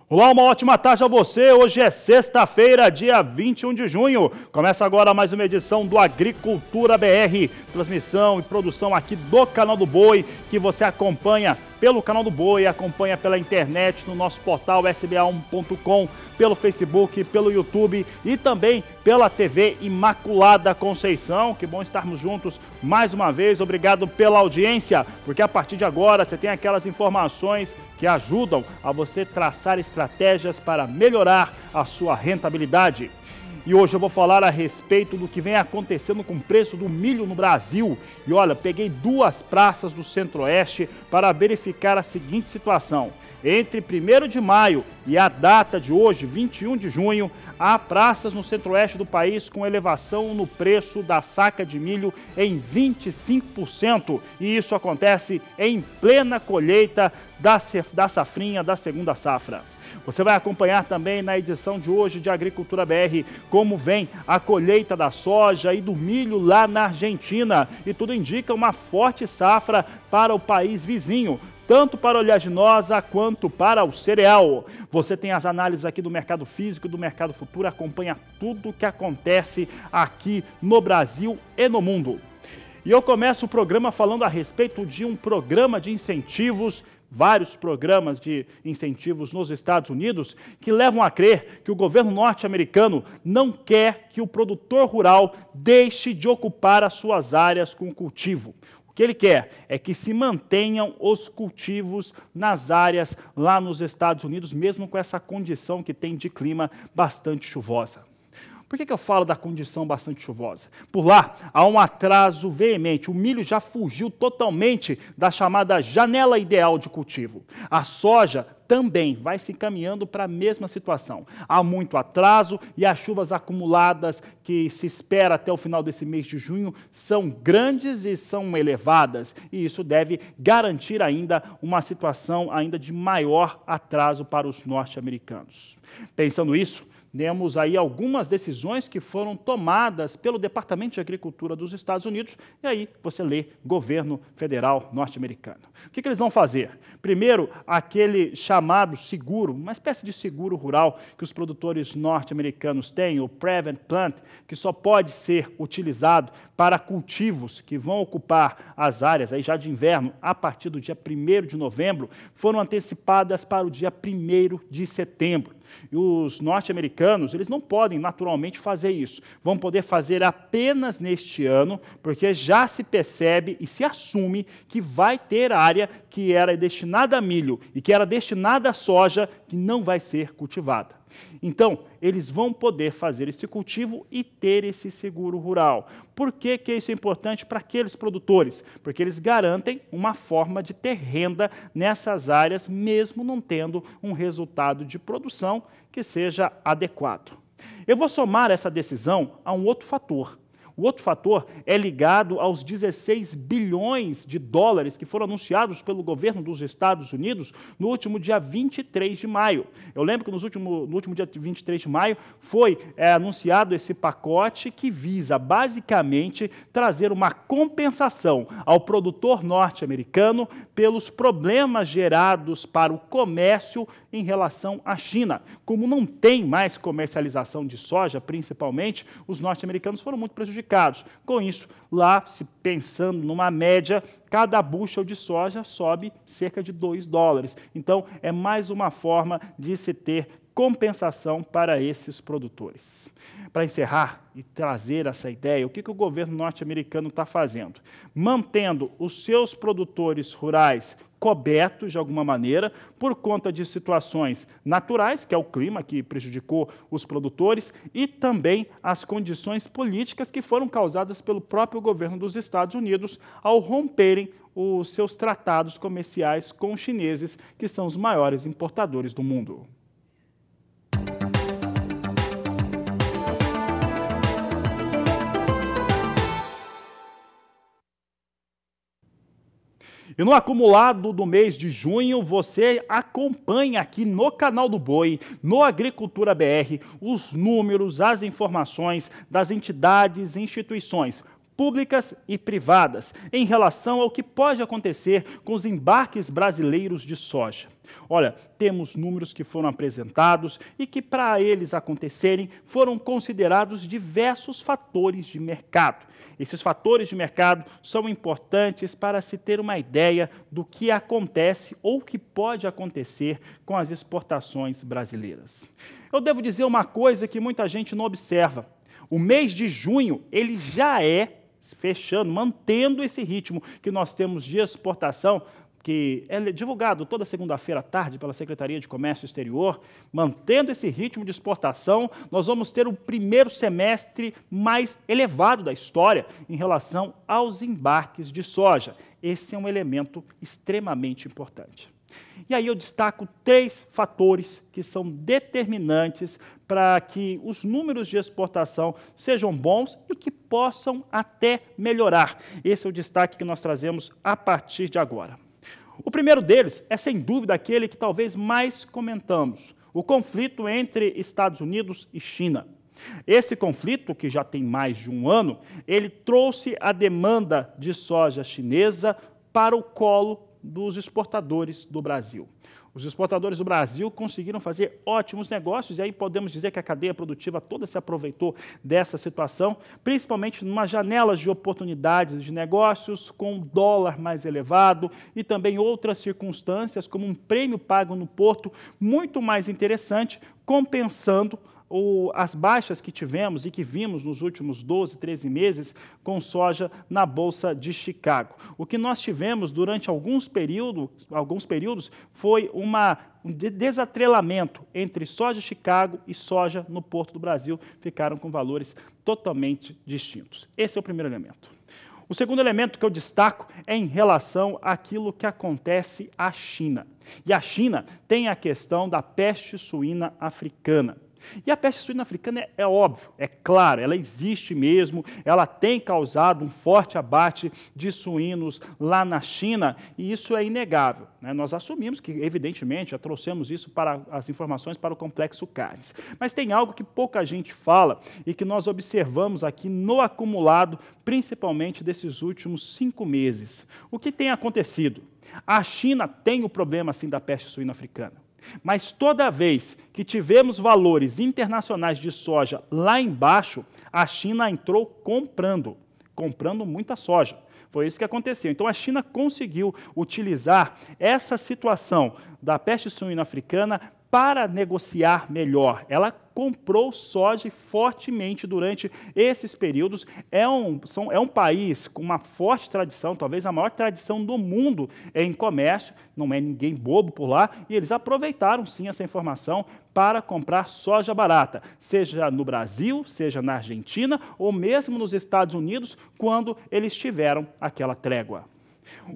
Olá, uma ótima tarde a você. Hoje é sexta-feira, dia 21 de junho. Começa agora mais uma edição do Agricultura BR. Transmissão e produção aqui do Canal do Boi, que você acompanha pelo Canal do Boi, acompanha pela internet, no nosso portal sba1.com, pelo Facebook, pelo YouTube e também pela TV Imaculada Conceição. Que bom estarmos juntos mais uma vez. Obrigado pela audiência, porque a partir de agora você tem aquelas informações que ajudam a você traçar estratégias para melhorar a sua rentabilidade. E hoje eu vou falar a respeito do que vem acontecendo com o preço do milho no Brasil. E olha, peguei duas praças do Centro-Oeste para verificar a seguinte situação. Entre 1º de maio e a data de hoje, 21 de junho, há praças no Centro-Oeste do país com elevação no preço da saca de milho em 25%. E isso acontece em plena colheita da safrinha, da segunda safra. Você vai acompanhar também na edição de hoje de Agricultura BR como vem a colheita da soja e do milho lá na Argentina. E tudo indica uma forte safra para o país vizinho, tanto para a oleaginosa quanto para o cereal. Você tem as análises aqui do mercado físico e do mercado futuro, acompanha tudo o que acontece aqui no Brasil e no mundo. E eu começo o programa falando a respeito de um programa de incentivos, vários programas de incentivos nos Estados Unidos que levam a crer que o governo norte-americano não quer que o produtor rural deixe de ocupar as suas áreas com cultivo. O que ele quer é que se mantenham os cultivos nas áreas lá nos Estados Unidos, mesmo com essa condição que tem de clima bastante chuvosa. Por que eu falo da condição bastante chuvosa? Por lá há um atraso veemente, o milho já fugiu totalmente da chamada janela ideal de cultivo. A soja também vai se encaminhando para a mesma situação. Há muito atraso e as chuvas acumuladas que se espera até o final desse mês de junho são grandes e são elevadas. E isso deve garantir ainda uma situação ainda de maior atraso para os norte-americanos. Pensando isso, temos aí algumas decisões que foram tomadas pelo Departamento de Agricultura dos Estados Unidos, e aí você lê governo federal norte-americano. O que eles vão fazer? Primeiro, aquele chamado seguro, uma espécie de seguro rural que os produtores norte-americanos têm, o Prevent Plant, que só pode ser utilizado para cultivos que vão ocupar as áreas aí já de inverno a partir do dia 1º de novembro, foram antecipadas para o dia 1º de setembro. E os norte-americanos, eles não podem naturalmente fazer isso. Vão poder fazer apenas neste ano, porque já se percebe e se assume que vai ter área que era destinada a milho e que era destinada a soja que não vai ser cultivada. Então, eles vão poder fazer esse cultivo e ter esse seguro rural. Por que isso é importante para aqueles produtores? Porque eles garantem uma forma de ter renda nessas áreas, mesmo não tendo um resultado de produção que seja adequado. Eu vou somar essa decisão a um outro fator. O outro fator é ligado aos 16 bilhões de dólares que foram anunciados pelo governo dos Estados Unidos no último dia 23 de maio. Eu lembro que no último dia 23 de maio foi anunciado esse pacote que visa basicamente trazer uma compensação ao produtor norte-americano pelos problemas gerados para o comércio em relação à China. Como não tem mais comercialização de soja, principalmente, os norte-americanos foram muito prejudicados. Com isso, lá, se pensando numa média, cada bushel de soja sobe cerca de $2. Então, é mais uma forma de se ter compensação para esses produtores. Para encerrar e trazer essa ideia, o que o governo norte-americano está fazendo? Mantendo os seus produtores rurais cobertos de alguma maneira por conta de situações naturais, que é o clima que prejudicou os produtores, e também as condições políticas que foram causadas pelo próprio governo dos Estados Unidos ao romperem os seus tratados comerciais com os chineses, que são os maiores importadores do mundo. E no acumulado do mês de junho, você acompanha aqui no Canal do Boi, no Agricultura BR, os números, as informações das entidades e instituições públicas e privadas, em relação ao que pode acontecer com os embarques brasileiros de soja. Olha, temos números que foram apresentados e que, para eles acontecerem, foram considerados diversos fatores de mercado. Esses fatores de mercado são importantes para se ter uma ideia do que acontece ou que pode acontecer com as exportações brasileiras. Eu devo dizer uma coisa que muita gente não observa. O mês de junho, ele já é fechando, mantendo esse ritmo que nós temos de exportação, que é divulgado toda segunda-feira à tarde pela Secretaria de Comércio Exterior, mantendo esse ritmo de exportação, nós vamos ter o primeiro semestre mais elevado da história em relação aos embarques de soja. Esse é um elemento extremamente importante. E aí eu destaco 3 fatores que são determinantes para que os números de exportação sejam bons e que possam até melhorar. Esse é o destaque que nós trazemos a partir de agora. O primeiro deles é, sem dúvida, aquele que talvez mais comentamos, o conflito entre Estados Unidos e China. Esse conflito, que já tem mais de um ano, ele trouxe a demanda de soja chinesa para o colo dos exportadores do Brasil. Os exportadores do Brasil conseguiram fazer ótimos negócios, e aí podemos dizer que a cadeia produtiva toda se aproveitou dessa situação, principalmente numa janela de oportunidades de negócios, com dólar mais elevado e também outras circunstâncias, como um prêmio pago no porto muito mais interessante, compensando as baixas que tivemos e que vimos nos últimos 12, 13 meses com soja na Bolsa de Chicago. O que nós tivemos durante alguns períodos foi um desatrelamento entre soja Chicago e soja no Porto do Brasil, ficaram com valores totalmente distintos. Esse é o primeiro elemento. O segundo elemento que eu destaco é em relação àquilo que acontece à China. E a China tem a questão da peste suína africana. E a peste suína africana é óbvio, é claro, ela existe mesmo, ela tem causado um forte abate de suínos lá na China, e isso é inegável, né? Nós assumimos que, evidentemente, já trouxemos isso para as informações para o Complexo Carnes. Mas tem algo que pouca gente fala e que nós observamos aqui no acumulado, principalmente desses últimos 5 meses. O que tem acontecido? A China tem o problema, sim, da peste suína africana. Mas toda vez que tivemos valores internacionais de soja lá embaixo, a China entrou comprando muita soja. Foi isso que aconteceu. Então a China conseguiu utilizar essa situação da peste suína africana para negociar melhor. Ela comprou soja fortemente durante esses períodos. É um país com uma forte tradição, talvez a maior tradição do mundo em comércio, não é ninguém bobo por lá, e eles aproveitaram sim essa informação para comprar soja barata, seja no Brasil, seja na Argentina, ou mesmo nos Estados Unidos, quando eles tiveram aquela trégua.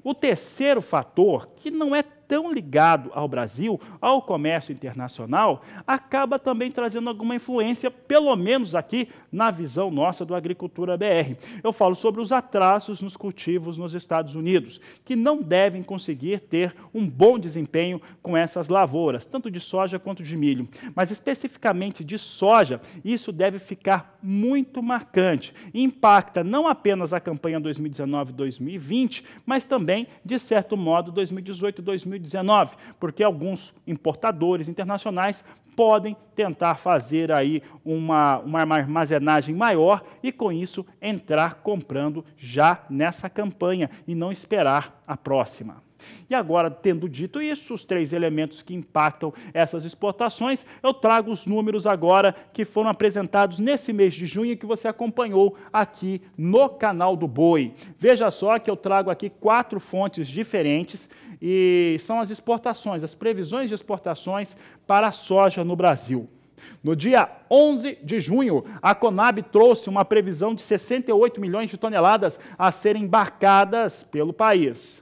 O terceiro fator, que não é tão ligado ao Brasil, ao comércio internacional, acaba também trazendo alguma influência, pelo menos aqui na visão nossa do Agricultura BR. Eu falo sobre os atrasos nos cultivos nos Estados Unidos, que não devem conseguir ter um bom desempenho com essas lavouras, tanto de soja quanto de milho. Mas especificamente de soja, isso deve ficar muito marcante. E impacta não apenas a campanha 2019-2020, mas também, de certo modo, 2018-2019, porque alguns importadores internacionais podem tentar fazer aí uma armazenagem maior e, com isso, entrar comprando já nessa campanha e não esperar a próxima. E agora, tendo dito isso, os 3 elementos que impactam essas exportações, eu trago os números agora que foram apresentados nesse mês de junho e que você acompanhou aqui no canal do Boi. Veja só que eu trago aqui 4 fontes diferentes e são as exportações, as previsões de exportações para a soja no Brasil. No dia 11 de junho, a Conab trouxe uma previsão de 68 milhões de toneladas a serem embarcadas pelo país.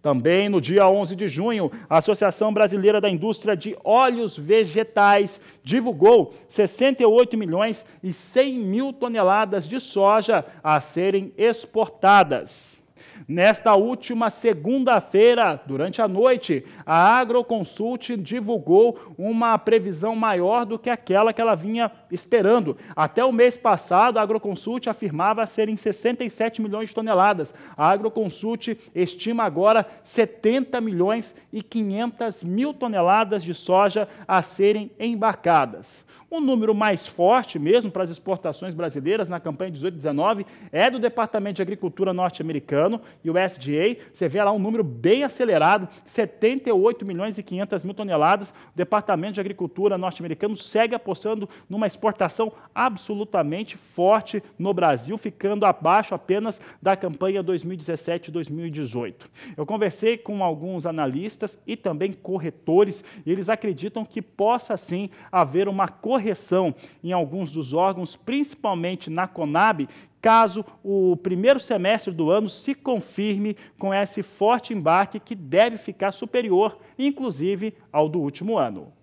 Também no dia 11 de junho, a Associação Brasileira da Indústria de Óleos Vegetais divulgou 68 milhões e 100 mil toneladas de soja a serem exportadas. Nesta última segunda-feira, durante a noite, a Agroconsult divulgou uma previsão maior do que aquela que ela vinha esperando. Até o mês passado, a Agroconsult afirmava serem 67 milhões de toneladas. A Agroconsult estima agora 70 milhões e 500 mil toneladas de soja a serem embarcadas. Um número mais forte mesmo para as exportações brasileiras na campanha 18-19 é do Departamento de Agricultura norte-americano, e o USDA. Você vê lá um número bem acelerado, 78 milhões e 500 mil toneladas. O Departamento de Agricultura norte-americano segue apostando numa exportação absolutamente forte no Brasil, ficando abaixo apenas da campanha 2017-2018. Eu conversei com alguns analistas e também corretores, e eles acreditam que possa sim haver uma correção em alguns dos órgãos, principalmente na Conab, caso o primeiro semestre do ano se confirme com esse forte embarque que deve ficar superior, inclusive, ao do último ano.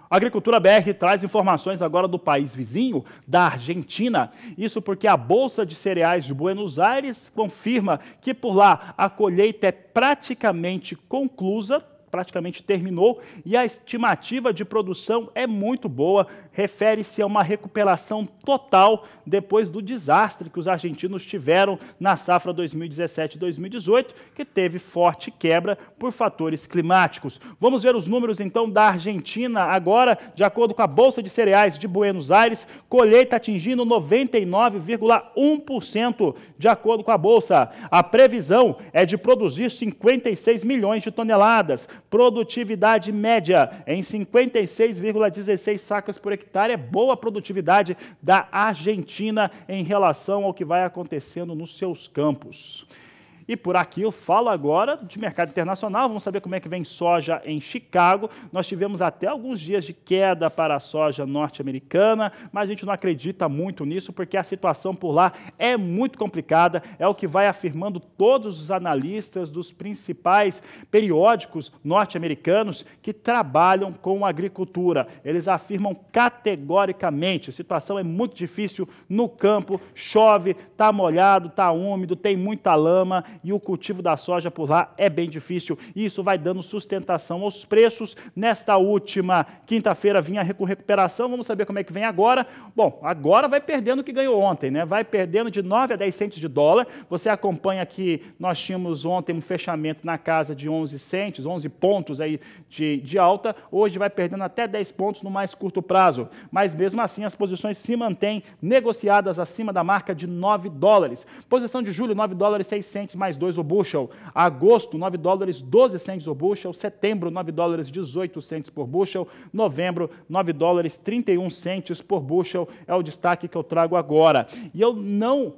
A Agricultura BR traz informações agora do país vizinho, da Argentina. Isso porque a Bolsa de Cereais de Buenos Aires confirma que por lá a colheita é praticamente conclusa, praticamente terminou, e a estimativa de produção é muito boa, refere-se a uma recuperação total depois do desastre que os argentinos tiveram na safra 2017-2018, que teve forte quebra por fatores climáticos. Vamos ver os números então da Argentina agora, de acordo com a Bolsa de Cereais de Buenos Aires, colheita atingindo 99,1% de acordo com a Bolsa. A previsão é de produzir 56 milhões de toneladas, produtividade média em 56,16 sacas por hectare. É boa a produtividade da Argentina em relação ao que vai acontecendo nos seus campos. E por aqui eu falo agora de mercado internacional. Vamos saber como é que vem soja em Chicago. Nós tivemos até alguns dias de queda para a soja norte-americana, mas a gente não acredita muito nisso porque a situação por lá é muito complicada. É o que vai afirmando todos os analistas dos principais periódicos norte-americanos que trabalham com agricultura. Eles afirmam categoricamente: a situação é muito difícil no campo, chove, está molhado, está úmido, tem muita lama, e o cultivo da soja por lá é bem difícil, e isso vai dando sustentação aos preços. Nesta última quinta-feira vinha com recuperação, vamos saber como é que vem agora. Bom, agora vai perdendo o que ganhou ontem, né? Vai perdendo de 9 a 10 centes de dólar. Você acompanha que nós tínhamos ontem um fechamento na casa de 11 centes, 11 pontos aí de alta, hoje vai perdendo até 10 pontos no mais curto prazo, mas mesmo assim as posições se mantêm negociadas acima da marca de 9 dólares. Posição de julho, 9 dólares 6 centes mais 2 o bushel. Agosto, 9 dólares 12 centes o bushel. Setembro, 9 dólares 18 centes por bushel. Novembro, 9 dólares 31 centes por bushel. É o destaque que eu trago agora. E eu não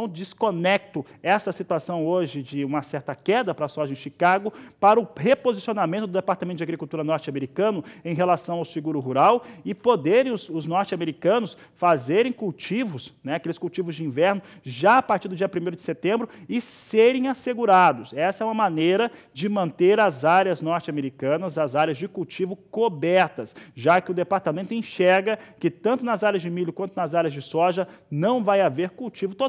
desconecto essa situação hoje de uma certa queda para a soja em Chicago para o reposicionamento do Departamento de Agricultura norte-americano em relação ao seguro rural e poderem os norte-americanos fazerem cultivos, né, aqueles cultivos de inverno, já a partir do dia 1º de setembro e serem assegurados. Essa é uma maneira de manter as áreas norte-americanas, as áreas de cultivo cobertas, já que o departamento enxerga que tanto nas áreas de milho quanto nas áreas de soja não vai haver cultivo total.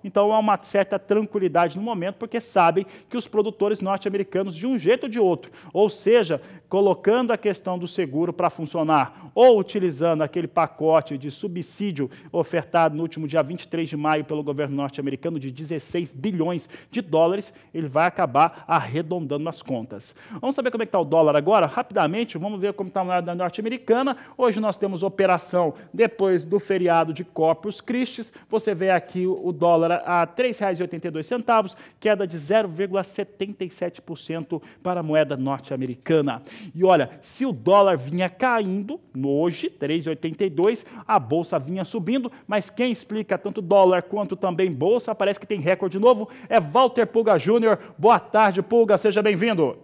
Então há uma certa tranquilidade no momento, porque sabem que os produtores norte-americanos, de um jeito ou de outro, ou seja, colocando a questão do seguro para funcionar, ou utilizando aquele pacote de subsídio ofertado no último dia 23 de maio pelo governo norte-americano de 16 bilhões de dólares, ele vai acabar arredondando as contas. Vamos saber como é que está o dólar agora? Rapidamente, vamos ver como está a moeda norte-americana. Hoje nós temos operação depois do feriado de Corpus Christi. Você vê aqui o dólar a R$ 3,82, queda de 0,77% para a moeda norte-americana. E olha, se o dólar vinha caindo, hoje, 3,82, a Bolsa vinha subindo, mas quem explica tanto dólar quanto também Bolsa, parece que tem recorde novo, é Walter Pulga Júnior. Boa tarde, Pulga, seja bem-vindo.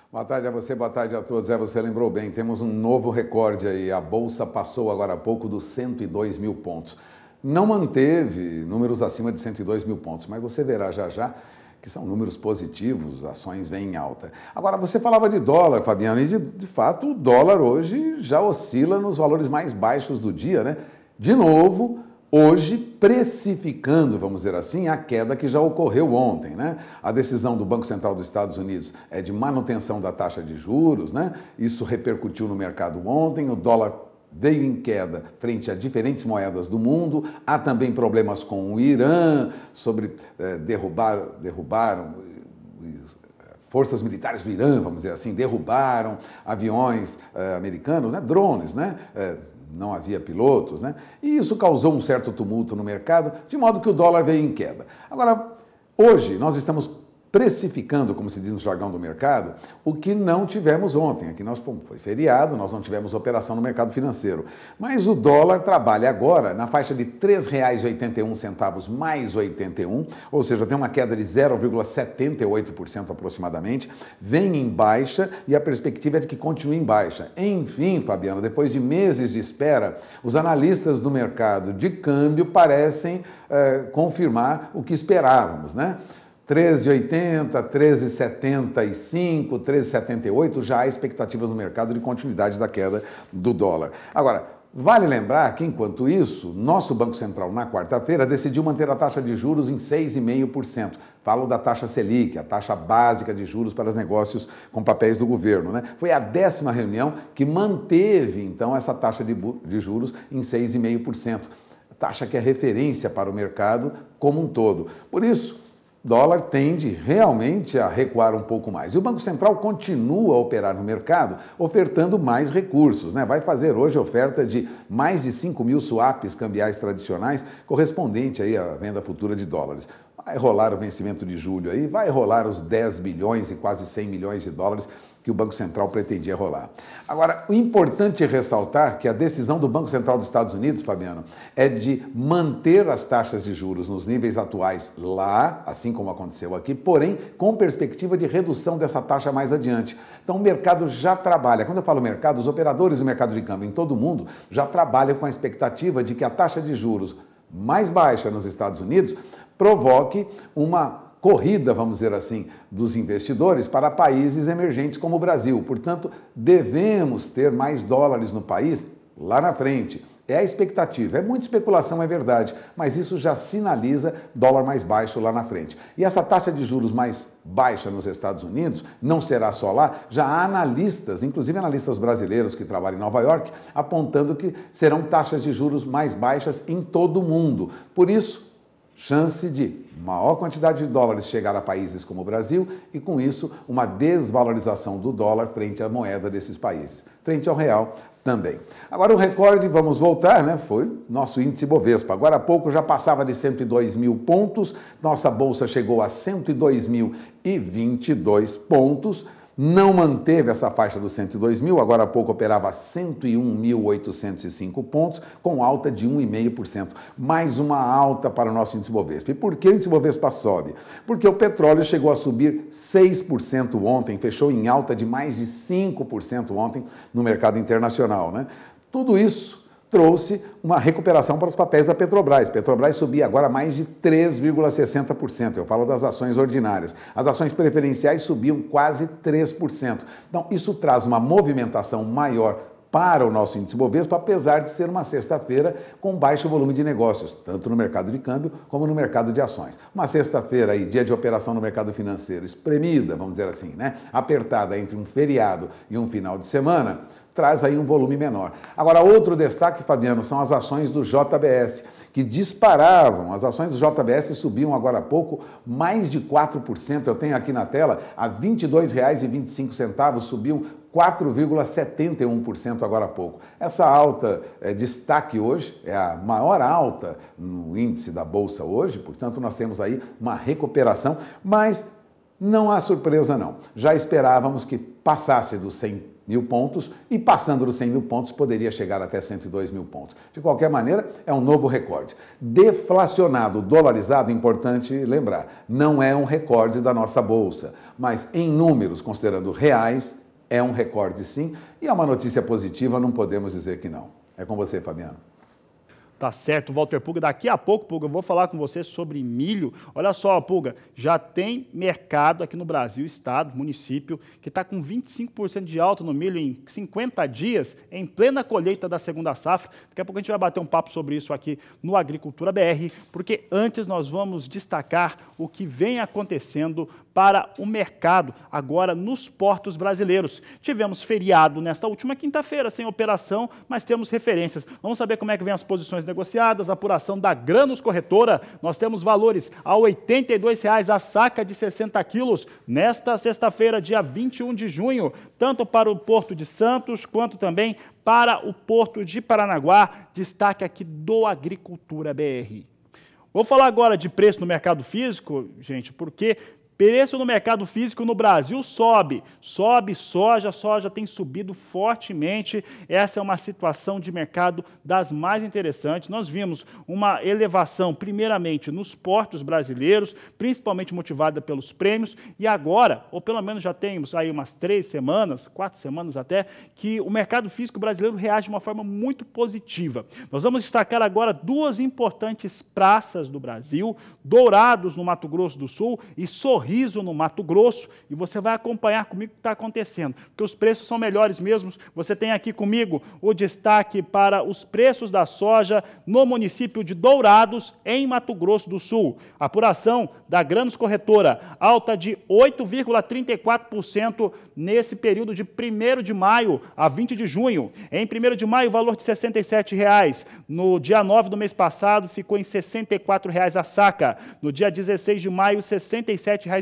Boa tarde a você, boa tarde a todos. Você lembrou bem, temos um novo recorde aí. A Bolsa passou agora há pouco dos 102 mil pontos. Não manteve números acima de 102 mil pontos, mas você verá já já que são números positivos, ações vêm em alta. Agora, você falava de dólar, Fabiano, e de fato o dólar hoje já oscila nos valores mais baixos do dia, né? De novo, hoje precificando, vamos dizer assim, a queda que já ocorreu ontem, né? A decisão do Banco Central dos Estados Unidos é de manutenção da taxa de juros, né? Isso repercutiu no mercado ontem, o dólar veio em queda frente a diferentes moedas do mundo. Há também problemas com o Irã, sobre derrubaram forças militares do Irã, vamos dizer assim, derrubaram aviões americanos, né? Drones, né? Não havia pilotos, né? E isso causou um certo tumulto no mercado, de modo que o dólar veio em queda. Agora, hoje nós estamos precificando, como se diz no jargão do mercado, o que não tivemos ontem. Aqui foi feriado, nós não tivemos operação no mercado financeiro. Mas o dólar trabalha agora na faixa de R$ 3,81 mais 81, ou seja, tem uma queda de 0,78% aproximadamente, vem em baixa e a perspectiva é de que continue em baixa. Enfim, Fabiano, depois de meses de espera, os analistas do mercado de câmbio parecem confirmar o que esperávamos, né? 13,80, 13,75, 13,78, já há expectativas no mercado de continuidade da queda do dólar. Agora, vale lembrar que, enquanto isso, nosso Banco Central, na quarta-feira, decidiu manter a taxa de juros em 6,5%. Falo da taxa Selic, a taxa básica de juros para os negócios com papéis do governo, né? Foi a 10ª reunião que manteve, então, essa taxa de juros em 6,5%. Taxa que é referência para o mercado como um todo. Por isso, dólar tende realmente a recuar um pouco mais. E o Banco Central continua a operar no mercado, ofertando mais recursos, né? Vai fazer hoje oferta de mais de 5 mil swaps cambiais tradicionais, correspondente aí à venda futura de dólares. Vai rolar o vencimento de julho aí, vai rolar os 10 bilhões e quase 100 milhões de dólares que o Banco Central pretendia rolar. Agora, o importante é ressaltar que a decisão do Banco Central dos Estados Unidos, Fabiano, é de manter as taxas de juros nos níveis atuais lá, assim como aconteceu aqui, porém com perspectiva de redução dessa taxa mais adiante. Então o mercado já trabalha, quando eu falo mercado, os operadores do mercado de câmbio em todo o mundo já trabalham com a expectativa de que a taxa de juros mais baixa nos Estados Unidos provoque uma corrida, vamos dizer assim, dos investidores para países emergentes como o Brasil. Portanto, devemos ter mais dólares no país lá na frente. É a expectativa, é muita especulação, é verdade, mas isso já sinaliza dólar mais baixo lá na frente. E essa taxa de juros mais baixa nos Estados Unidos, não será só lá, já há analistas, inclusive analistas brasileiros que trabalham em Nova York, apontando que serão taxas de juros mais baixas em todo o mundo. Por isso, chance de maior quantidade de dólares chegar a países como o Brasil e, com isso, uma desvalorização do dólar frente à moeda desses países, frente ao real também. Agora o recorde, vamos voltar, né? Foi nosso índice Bovespa. Agora há pouco já passava de 102 mil pontos, nossa bolsa chegou a 102.022 pontos, não manteve essa faixa dos 102 mil, agora há pouco operava a 101.805 pontos, com alta de 1,5%. Mais uma alta para o nosso índice Bovespa. E por que o índice Bovespa sobe? Porque o petróleo chegou a subir 6% ontem, fechou em alta de mais de 5% ontem no mercado internacional, né? Tudo isso trouxe uma recuperação para os papéis da Petrobras. Petrobras subia agora mais de 3,60%. Eu falo das ações ordinárias. As ações preferenciais subiam quase 3%. Então, isso traz uma movimentação maior para o nosso índice Bovespa, apesar de ser uma sexta-feira com baixo volume de negócios, tanto no mercado de câmbio como no mercado de ações. Uma sexta-feira aí, dia de operação no mercado financeiro, espremida, vamos dizer assim, né? Apertada entre um feriado e um final de semana, traz aí um volume menor. Agora, outro destaque, Fabiano, são as ações do JBS, que disparavam. As ações do JBS subiam agora há pouco mais de 4%. Eu tenho aqui na tela, a R$ 22,25, subiu 4,71% agora há pouco. Essa alta é destaque hoje, é a maior alta no índice da Bolsa hoje, portanto nós temos aí uma recuperação, mas não há surpresa não. Já esperávamos que passasse dos 100 mil pontos e passando dos 100 mil pontos poderia chegar até 102 mil pontos. De qualquer maneira, é um novo recorde. Deflacionado, dolarizado, importante lembrar, não é um recorde da nossa Bolsa, mas em números, considerando reais, é um recorde sim, e é uma notícia positiva, não podemos dizer que não. É com você, Fabiano. Tá certo, Walter Pulga. Daqui a pouco, Pulga, eu vou falar com você sobre milho. Olha só, Pulga, já tem mercado aqui no Brasil, estado, município, que está com 25% de alta no milho em 50 dias, em plena colheita da segunda safra. Daqui a pouco a gente vai bater um papo sobre isso aqui no Agricultura BR, porque antes nós vamos destacar o que vem acontecendo para o mercado agora nos portos brasileiros. Tivemos feriado nesta última quinta-feira, sem operação, mas temos referências. Vamos saber como é que vem as posições negociadas, a apuração da Grânus Corretora. Nós temos valores a R$ 82,00 a saca de 60 quilos nesta sexta-feira, dia 21 de junho, tanto para o Porto de Santos quanto também para o Porto de Paranaguá. Destaque aqui do Agricultura BR. Vou falar agora de preço no mercado físico, gente, porque preço no mercado físico no Brasil sobe soja tem subido fortemente. Essa é uma situação de mercado das mais interessantes. Nós vimos uma elevação, primeiramente, nos portos brasileiros, principalmente motivada pelos prêmios, e agora, ou pelo menos já temos aí umas 3 semanas, 4 semanas até, que o mercado físico brasileiro reage de uma forma muito positiva. Nós vamos destacar agora 2 importantes praças do Brasil, Dourados, no Mato Grosso do Sul, e Sorriso, no Mato Grosso, e você vai acompanhar comigo o que está acontecendo, porque os preços são melhores mesmo. Você tem aqui comigo o destaque para os preços da soja no município de Dourados, em Mato Grosso do Sul. Apuração da Grânus Corretora, alta de 8,34% nesse período de 1º de maio a 20 de junho. Em 1º de maio, o valor de R$ 67,00. No dia 9 do mês passado, ficou em R$ 64,00 a saca. No dia 16 de maio, R$ 67,50.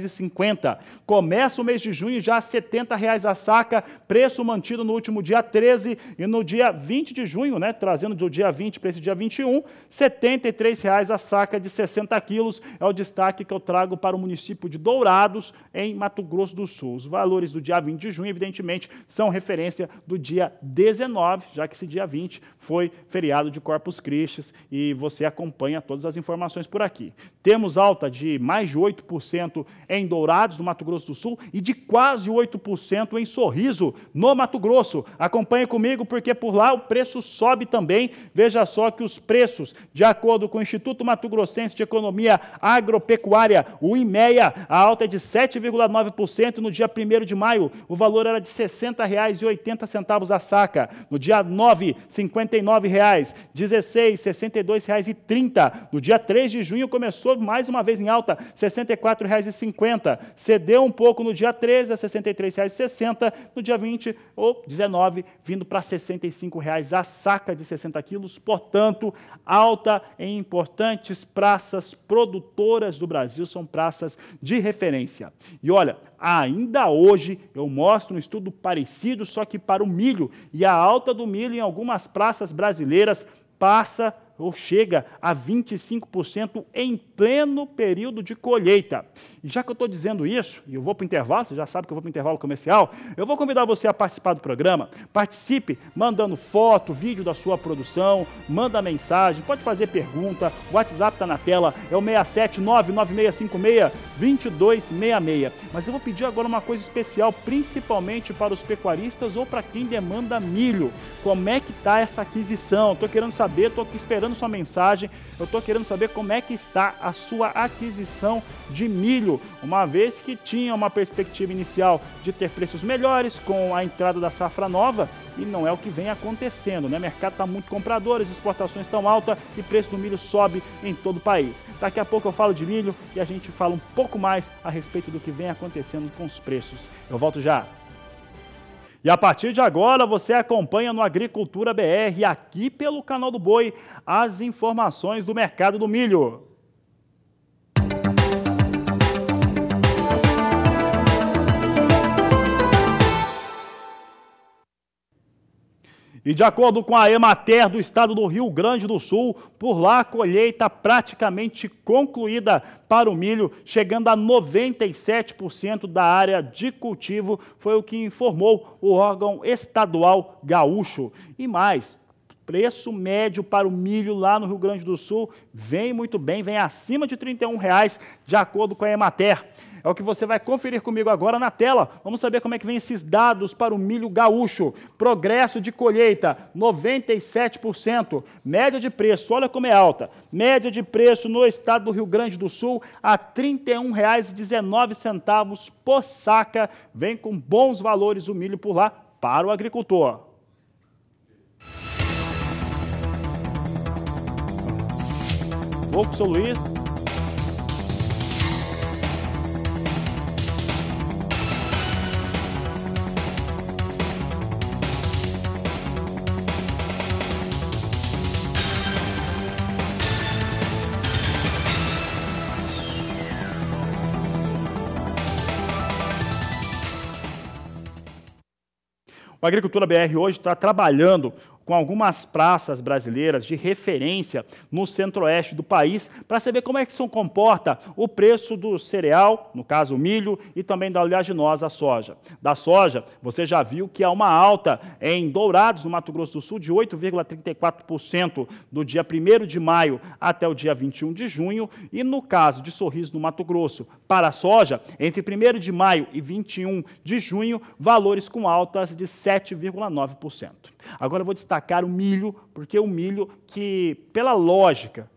Começa o mês de junho já a R$ 70,00 a saca, preço mantido no último dia 13 e no dia 20 de junho, né, trazendo do dia 20 para esse dia 21, R$ 73,00 a saca de 60 quilos. É o destaque que eu trago para o município de Dourados, em Mato Grosso do Sul. Os valores do dia 20 de junho, evidentemente, são referência do dia 19, já que esse dia 20 foi feriado de Corpus Christi, e você acompanha todas as informações por aqui. Temos alta de mais de 8% em Dourados, no Mato Grosso do Sul, e de quase 8% em Sorriso, no Mato Grosso. Acompanhe comigo, porque por lá o preço sobe também. Veja só que os preços, de acordo com o Instituto Mato Grossense de Economia Agropecuária, o IMEA, a alta é de 7,9%. No dia 1º de maio, o valor era de R$ 60,80 a saca. No dia 9, R$ 59,00. 16, R$ 62,30. No dia 3 de junho, começou mais uma vez em alta, R$ 64,50. Cedeu um pouco no dia 13, a R$ 63,60. No dia 20, ou 19, vindo para R$ 65,00 a saca de 60 quilos. Portanto, alta em importantes praças produtoras do Brasil, são praças de referência. E olha, ainda hoje eu mostro um estudo parecido, só que para o milho, e a alta do milho em algumas praças brasileiras passa ou chega a 25% em pleno período de colheita. E já que eu estou dizendo isso, e eu vou para o intervalo, você já sabe que eu vou para o intervalo comercial, eu vou convidar você a participar do programa. Participe mandando foto, vídeo da sua produção, manda mensagem, pode fazer pergunta, o WhatsApp está na tela, é o 67996562266. Mas eu vou pedir agora uma coisa especial, principalmente para os pecuaristas ou para quem demanda milho. Como é que está essa aquisição? Estou querendo saber, estou aqui esperando sua mensagem, eu estou querendo saber como é que está a sua aquisição de milho, uma vez que tinha uma perspectiva inicial de ter preços melhores com a entrada da safra nova, e não é o que vem acontecendo, né? O mercado está muito comprador, as exportações estão altas e o preço do milho sobe em todo o país. Daqui a pouco eu falo de milho e a gente fala um pouco mais a respeito do que vem acontecendo com os preços. Eu volto já. E a partir de agora você acompanha no Agricultura BR, aqui pelo canal do Boi, as informações do mercado do milho. E de acordo com a Emater do estado do Rio Grande do Sul, por lá a colheita praticamente concluída para o milho, chegando a 97% da área de cultivo, foi o que informou o órgão estadual gaúcho. E mais, preço médio para o milho lá no Rio Grande do Sul vem muito bem, vem acima de R$ 31,00, de acordo com a Emater. É o que você vai conferir comigo agora na tela. Vamos saber como é que vem esses dados para o milho gaúcho. Progresso de colheita, 97%. Média de preço, olha como é alta. Média de preço no estado do Rio Grande do Sul a R$ 31,19 por saca. Vem com bons valores o milho por lá para o agricultor. Vou com o seu Luiz. O Agricultura BR hoje está trabalhando com algumas praças brasileiras de referência no centro-oeste do país, para saber como é que se comporta o preço do cereal, no caso o milho, e também da oleaginosa, a soja. Da soja, você já viu que há uma alta em Dourados, no Mato Grosso do Sul, de 8,34% do dia 1º de maio até o dia 21 de junho, e no caso de Sorriso, no Mato Grosso, para a soja, entre 1º de maio e 21 de junho, valores com altas de 7,9%. Agora eu vou destacar o milho, porque o milho que, pela lógica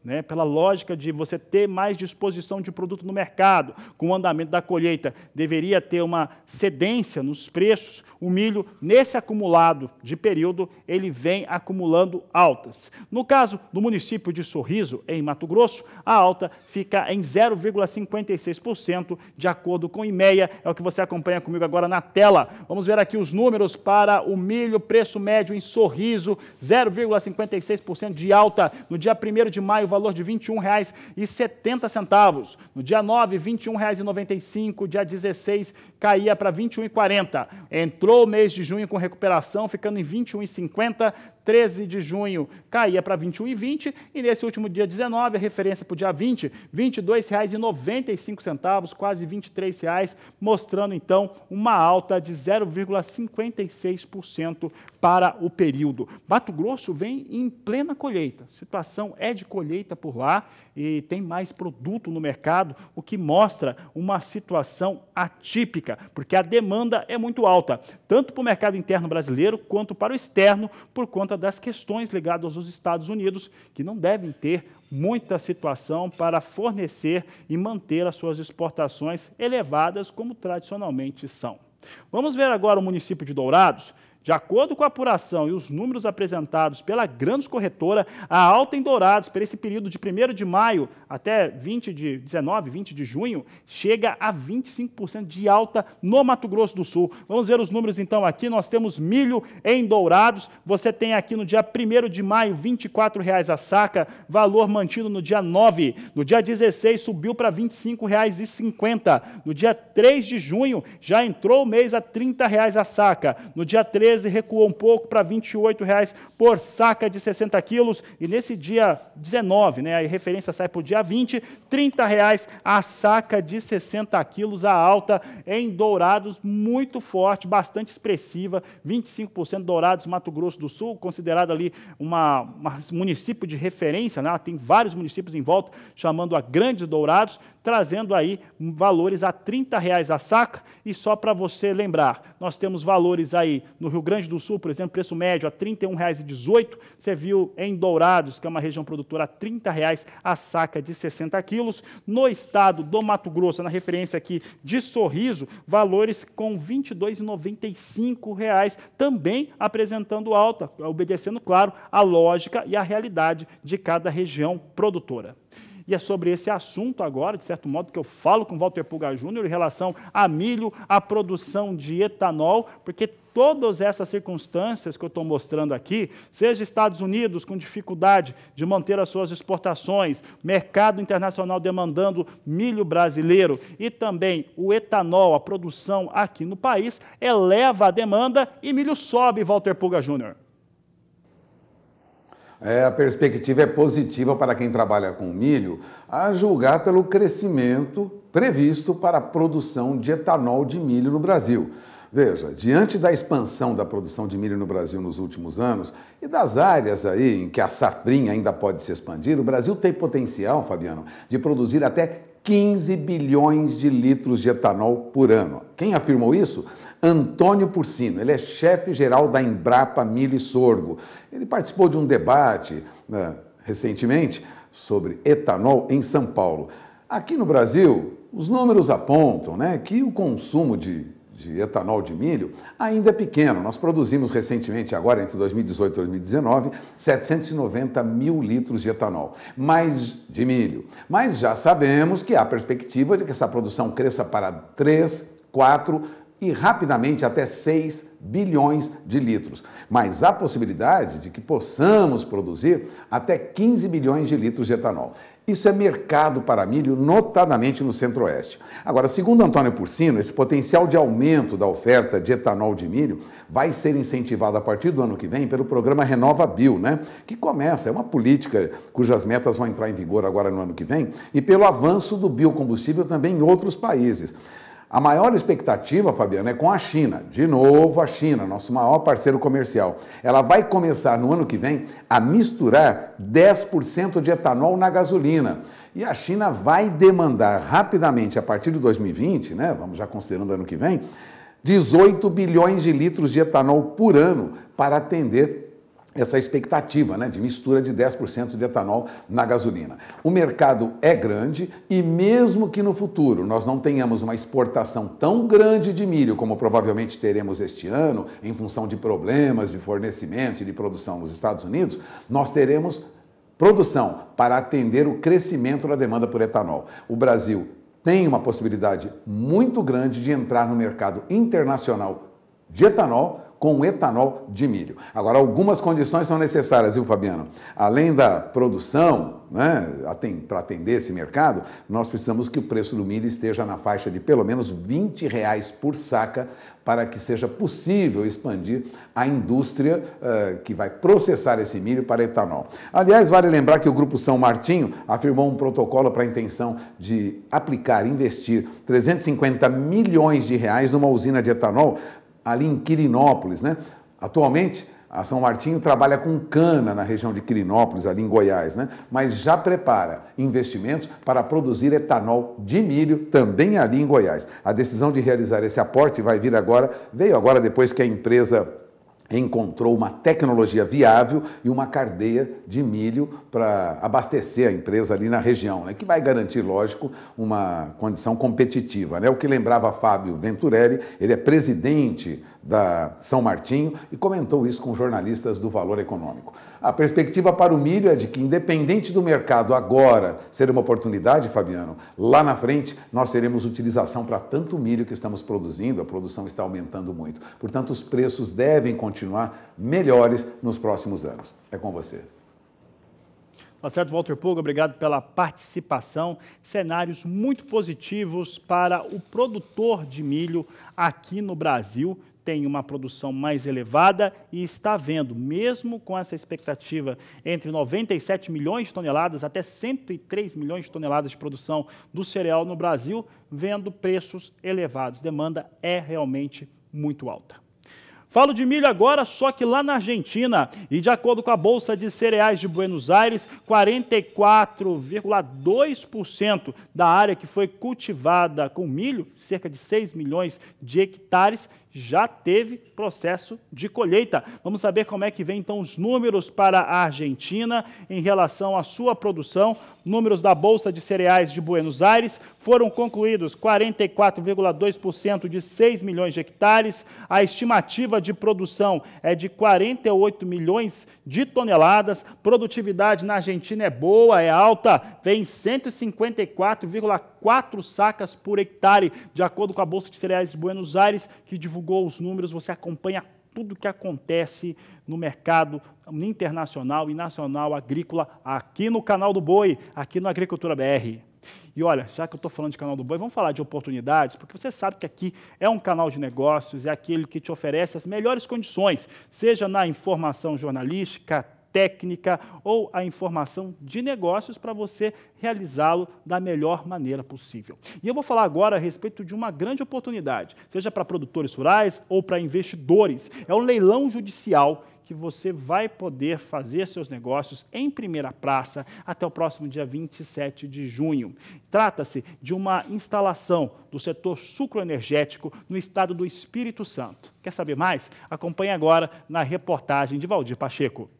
de você ter mais disposição de produto no mercado, com o andamento da colheita, deveria ter uma cedência nos preços. O milho, nesse acumulado de período, ele vem acumulando altas. No caso do município de Sorriso, em Mato Grosso, a alta fica em 0,56%, de acordo com o IMEA, é o que você acompanha comigo agora na tela. Vamos ver aqui os números para o milho, preço médio em Sorriso, 0,56% de alta. No dia 1º de maio, o valor de R$ 21,70. No dia 9, R$ 21,95. Dia 16, caía para R$ 21,40. Entrou o mês de junho com recuperação, ficando em R$ 21,50. 13 de junho caía para R$ 21,20 e nesse último dia 19, a referência para o dia 20, R$ 22,95, quase R$ 23,00, mostrando então uma alta de 0,56% para o período. Mato Grosso vem em plena colheita, a situação é de colheita por lá e tem mais produto no mercado, o que mostra uma situação atípica, porque a demanda é muito alta, tanto para o mercado interno brasileiro quanto para o externo, por conta das questões ligadas aos Estados Unidos, que não devem ter muita situação para fornecer e manter as suas exportações elevadas, como tradicionalmente são. Vamos ver agora o município de Dourados. De acordo com a apuração e os números apresentados pela Grãos Corretora, a alta em Dourados, para esse período de 1º de maio até 20 de junho, chega a 25% de alta no Mato Grosso do Sul. Vamos ver os números então aqui. Nós temos milho em Dourados. Você tem aqui no dia 1º de maio, R$ 24,00 a saca, valor mantido no dia 9. No dia 16, subiu para R$ 25,50. No dia 3 de junho, já entrou o mês a R$ 30,00 a saca. No dia 13, recuou um pouco para R$ 28,00 por saca de 60 quilos. E nesse dia 19, a referência sai para o dia 20, R$ 30,00 a saca de 60 quilos. A alta em Dourados muito forte, bastante expressiva, 25% Dourados, Mato Grosso do Sul, considerado ali um município de referência, Ela tem vários municípios em volta, chamando a Grandes Dourados, trazendo aí valores a R$ 30,00 a saca. E só para você lembrar, nós temos valores aí no Rio Grande do Sul, por exemplo, preço médio a R$ 31,18. Você viu em Dourados, que é uma região produtora, R$ 30,00 a saca de 60 quilos. No estado do Mato Grosso, na referência aqui de Sorriso, valores com R$ 22,95, também apresentando alta, obedecendo, claro, a lógica e a realidade de cada região produtora. E é sobre esse assunto agora, de certo modo, que eu falo com Walter Pulga Júnior em relação a milho, a produção de etanol, porque todas essas circunstâncias que eu estou mostrando aqui, seja Estados Unidos com dificuldade de manter as suas exportações, mercado internacional demandando milho brasileiro e também o etanol, a produção aqui no país, eleva a demanda e milho sobe, Walter Pulga Júnior. A perspectiva é positiva para quem trabalha com milho, a julgar pelo crescimento previsto para a produção de etanol de milho no Brasil. Veja, diante da expansão da produção de milho no Brasil nos últimos anos e das áreas aí em que a safrinha ainda pode se expandir, o Brasil tem potencial, Fabiano, de produzir até 15 bilhões de litros de etanol por ano. Quem afirmou isso? Antônio Porcino, ele é chefe-geral da Embrapa Milho e Sorgo. Ele participou de um debate recentemente sobre etanol em São Paulo. Aqui no Brasil, os números apontam, que o consumo de etanol de milho ainda é pequeno. Nós produzimos recentemente, agora entre 2018 e 2019, 790 mil litros de etanol, de milho. Mas já sabemos que há perspectiva de que essa produção cresça para 3, 4 e rapidamente até 6 bilhões de litros. Mas há possibilidade de que possamos produzir até 15 bilhões de litros de etanol. Isso é mercado para milho, notadamente no Centro-Oeste. Agora, segundo Antônio Porcino, esse potencial de aumento da oferta de etanol de milho vai ser incentivado a partir do ano que vem pelo programa RenovaBio, que começa, é uma política cujas metas vão entrar em vigor agora no ano que vem, e pelo avanço do biocombustível também em outros países. A maior expectativa, Fabiano, é com a China. De novo, a China, nosso maior parceiro comercial. Ela vai começar no ano que vem a misturar 10% de etanol na gasolina. E a China vai demandar rapidamente, a partir de 2020, vamos já considerando ano que vem, 18 bilhões de litros de etanol por ano para atender essa expectativa de mistura de 10% de etanol na gasolina. O mercado é grande e mesmo que no futuro nós não tenhamos uma exportação tão grande de milho como provavelmente teremos este ano, em função de problemas de fornecimento e de produção nos Estados Unidos, nós teremos produção para atender o crescimento da demanda por etanol. O Brasil tem uma possibilidade muito grande de entrar no mercado internacional de etanol com etanol de milho. Agora, algumas condições são necessárias, viu, Fabiano? Além da produção, para atender esse mercado, nós precisamos que o preço do milho esteja na faixa de pelo menos R$20 por saca para que seja possível expandir a indústria que vai processar esse milho para etanol. Aliás, vale lembrar que o Grupo São Martinho afirmou um protocolo para a intenção de investir 350 milhões de reais numa usina de etanol ali em Quirinópolis, Atualmente, a São Martinho trabalha com cana na região de Quirinópolis, ali em Goiás, mas já prepara investimentos para produzir etanol de milho também ali em Goiás. A decisão de realizar esse aporte veio agora depois que a empresa encontrou uma tecnologia viável e uma cadeia de milho para abastecer a empresa ali na região, que vai garantir, lógico, uma condição competitiva. O que lembrava Fábio Venturelli, ele é presidente da São Martinho e comentou isso com jornalistas do Valor Econômico. A perspectiva para o milho é de que, independente do mercado agora ser uma oportunidade, Fabiano, lá na frente nós teremos utilização para tanto milho que estamos produzindo, a produção está aumentando muito. Portanto, os preços devem continuar melhores nos próximos anos. É com você. Tá certo, Walter Puga, obrigado pela participação. Cenários muito positivos para o produtor de milho aqui no Brasil. Tem uma produção mais elevada e está vendo, mesmo com essa expectativa entre 97 milhões de toneladas até 103 milhões de toneladas de produção do cereal no Brasil, vendo preços elevados. Demanda é realmente muito alta. Falo de milho agora, só que lá na Argentina, e de acordo com a Bolsa de Cereais de Buenos Aires, 44,2% da área que foi cultivada com milho, cerca de 6 milhões de hectares, já teve processo de colheita. Vamos saber como é que vem então os números para a Argentina em relação à sua produção. Números da Bolsa de Cereais de Buenos Aires foram concluídos 44,2% de 6 milhões de hectares. A estimativa de produção é de 48 milhões de toneladas. Produtividade na Argentina é boa, é alta, vem 154,4 sacas por hectare, de acordo com a Bolsa de Cereais de Buenos Aires, que divulgou os números. Você acompanha tudo o que acontece no mercado internacional e nacional agrícola aqui no Canal do Boi, aqui no Agricultura BR. E olha, já que eu estou falando de Canal do Boi, vamos falar de oportunidades, porque você sabe que aqui é um canal de negócios, é aquele que te oferece as melhores condições, seja na informação jornalística, técnica ou a informação de negócios para você realizá-lo da melhor maneira possível. E eu vou falar agora a respeito de uma grande oportunidade, seja para produtores rurais ou para investidores. É um leilão judicial que você vai poder fazer seus negócios em primeira praça até o próximo dia 27 de junho. Trata-se de uma instalação do setor sucroenergético no estado do Espírito Santo. Quer saber mais? Acompanhe agora na reportagem de Valdir Pacheco.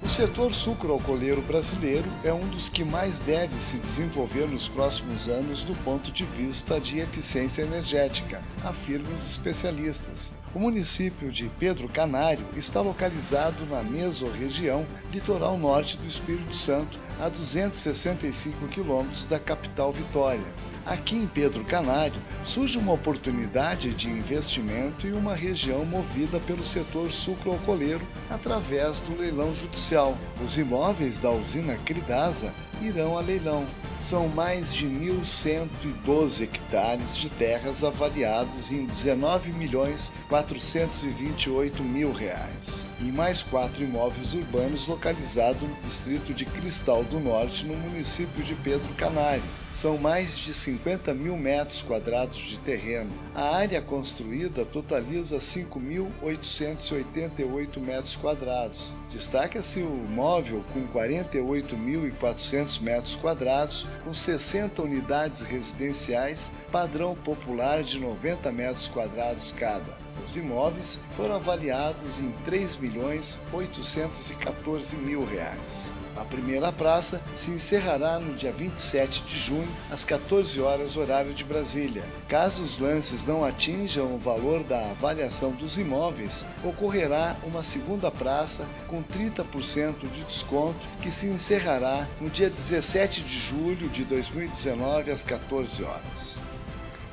O setor sucroalcooleiro brasileiro é um dos que mais deve se desenvolver nos próximos anos do ponto de vista de eficiência energética, afirmam os especialistas. O município de Pedro Canário está localizado na mesorregião litoral norte do Espírito Santo, a 265 quilômetros da capital Vitória. Aqui em Pedro Canário surge uma oportunidade de investimento em uma região movida pelo setor sucroalcooleiro através do leilão judicial. Os imóveis da usina Cridasa irão a leilão. São mais de 1.112 hectares de terras avaliados em R$19.428.000 e mais 4 imóveis urbanos localizados no distrito de Cristal do Norte, no município de Pedro Canário. São mais de 50 mil metros quadrados de terreno. A área construída totaliza 5.888 metros quadrados. Destaca-se o imóvel com 48.400 metros quadrados, com 60 unidades residenciais, padrão popular de 90 metros quadrados cada. Os imóveis foram avaliados em R$3.814.000. A primeira praça se encerrará no dia 27 de junho, às 14 horas, horário de Brasília. Caso os lances não atinjam o valor da avaliação dos imóveis, ocorrerá uma segunda praça com 30% de desconto, que se encerrará no dia 17 de julho de 2019, às 14 horas.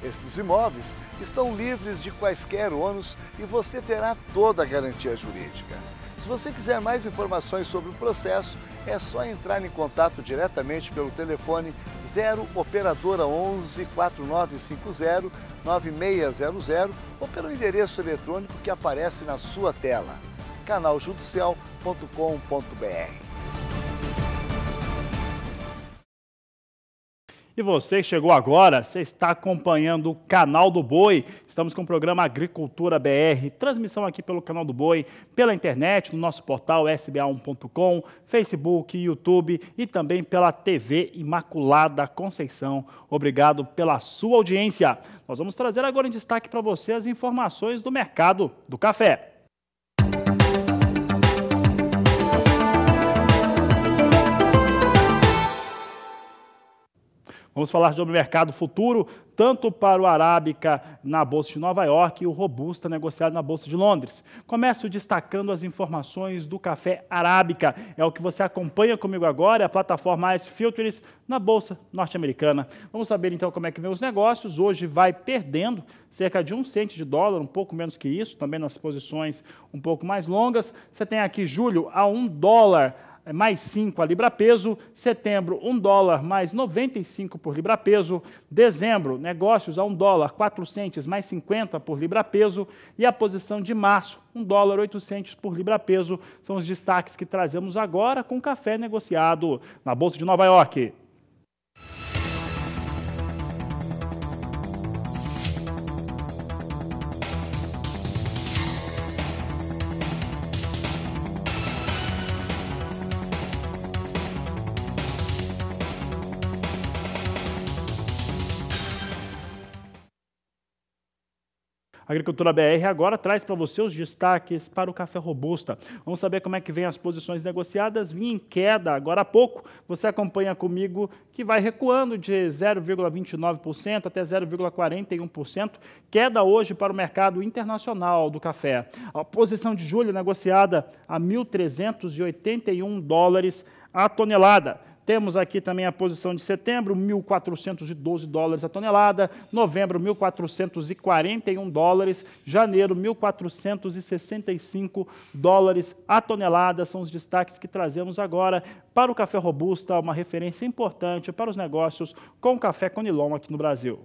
Estes imóveis estão livres de quaisquer ônus e você terá toda a garantia jurídica. Se você quiser mais informações sobre o processo, é só entrar em contato diretamente pelo telefone 0 operadora 11 4950 9600 ou pelo endereço eletrônico que aparece na sua tela, canaljudicial.com.br. E você chegou agora, você está acompanhando o Canal do Boi. Estamos com o programa Agricultura BR, transmissão aqui pelo Canal do Boi, pela internet, no nosso portal sba1.com, Facebook, YouTube e também pela TV Imaculada Conceição. Obrigado pela sua audiência. Nós vamos trazer agora em destaque para você as informações do mercado do café. Vamos falar sobre o mercado futuro, tanto para o Arábica na Bolsa de Nova York e o Robusta negociado na Bolsa de Londres. Começo destacando as informações do café Arábica. É o que você acompanha comigo agora, é a plataforma Ice Futures na Bolsa norte-americana. Vamos saber então como é que vem os negócios. Hoje vai perdendo cerca de 1 cento de dólar, um pouco menos que isso, também nas posições um pouco mais longas. Você tem aqui julho a $1 mais 5 a libra-peso, setembro $1 mais 95 por libra-peso, dezembro negócios a $1 4 centes mais 50 por libra-peso e a posição de março $1 8 centes por libra-peso são os destaques que trazemos agora com o café negociado na Bolsa de Nova York. A Agricultura BR agora traz para você os destaques para o café Robusta. Vamos saber como é que vem as posições negociadas. Vinha em queda agora há pouco. Você acompanha comigo que vai recuando de 0,29% até 0,41%. Queda hoje para o mercado internacional do café. A posição de julho negociada a $1.381 a tonelada. Temos aqui também a posição de setembro, $1.412 a tonelada, novembro, $1.441, janeiro, $1.465 a tonelada. São os destaques que trazemos agora para o café Robusta, uma referência importante para os negócios com café Conilon aqui no Brasil.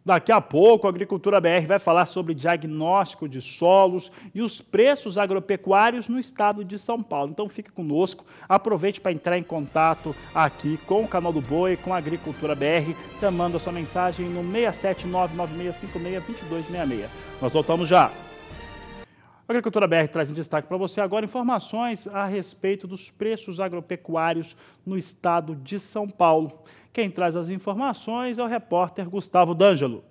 Daqui a pouco, a Agricultura BR vai falar sobre diagnóstico de solos e os preços agropecuários no estado de São Paulo. Então fique conosco, aproveite para entrar em contato aqui com o Canal do Boi, com a Agricultura BR. Você manda a sua mensagem no 67996562266. Nós voltamos já. A Agricultura BR traz em destaque para você agora informações a respeito dos preços agropecuários no estado de São Paulo. Quem traz as informações é o repórter Gustavo D'Angelo.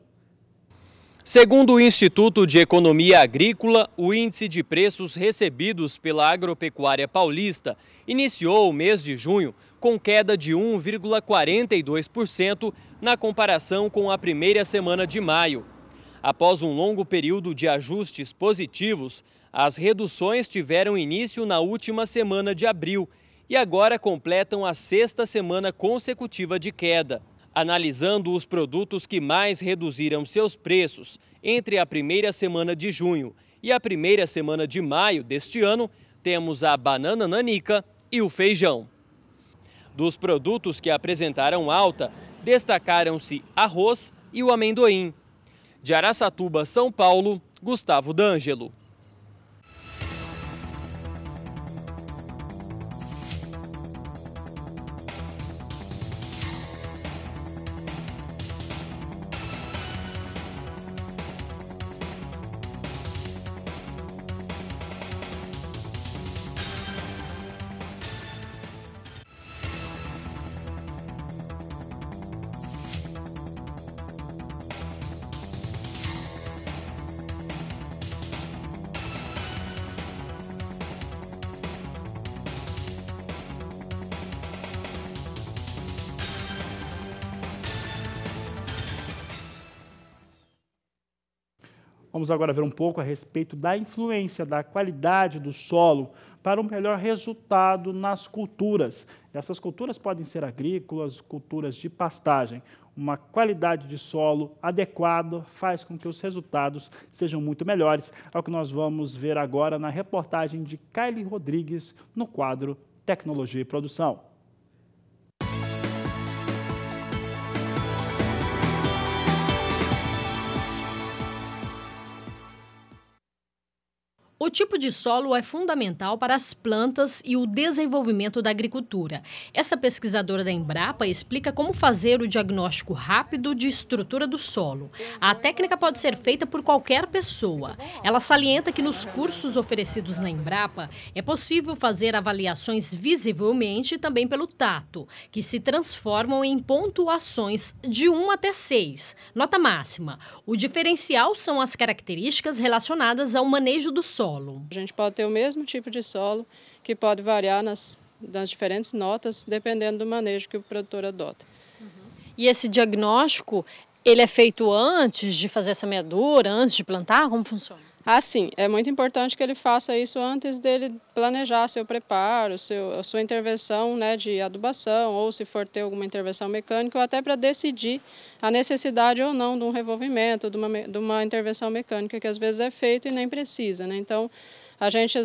Segundo o Instituto de Economia Agrícola, o índice de preços recebidos pela agropecuária paulista iniciou o mês de junho com queda de 1,42% na comparação com a primeira semana de maio. Após um longo período de ajustes positivos, as reduções tiveram início na última semana de abril e agora completam a 6ª semana consecutiva de queda. Analisando os produtos que mais reduziram seus preços entre a primeira semana de junho e a primeira semana de maio deste ano, temos a banana nanica e o feijão. Dos produtos que apresentaram alta, destacaram-se arroz e o amendoim. De Araçatuba, São Paulo, Gustavo D'Angelo. Vamos agora ver um pouco a respeito da influência da qualidade do solo para um melhor resultado nas culturas. Essas culturas podem ser agrícolas, culturas de pastagem. Uma qualidade de solo adequada faz com que os resultados sejam muito melhores. É o que nós vamos ver agora na reportagem de Kylie Rodrigues no quadro Tecnologia e Produção. O tipo de solo é fundamental para as plantas e o desenvolvimento da agricultura. Essa pesquisadora da Embrapa explica como fazer o diagnóstico rápido de estrutura do solo. A técnica pode ser feita por qualquer pessoa. Ela salienta que nos cursos oferecidos na Embrapa é possível fazer avaliações visivelmente e também pelo tato, que se transformam em pontuações de 1 até 6, nota máxima. O diferencial são as características relacionadas ao manejo do solo. A gente pode ter o mesmo tipo de solo, que pode variar nas diferentes notas, dependendo do manejo que o produtor adota. E esse diagnóstico, ele é feito antes de fazer essa semeadura, antes de plantar? Como funciona? Sim, é muito importante que ele faça isso antes dele planejar seu preparo, a sua intervenção, né, de adubação, ou se for ter alguma intervenção mecânica, ou até para decidir a necessidade ou não de um revolvimento, de uma intervenção mecânica, que às vezes é feito e nem precisa, né? Então, a gente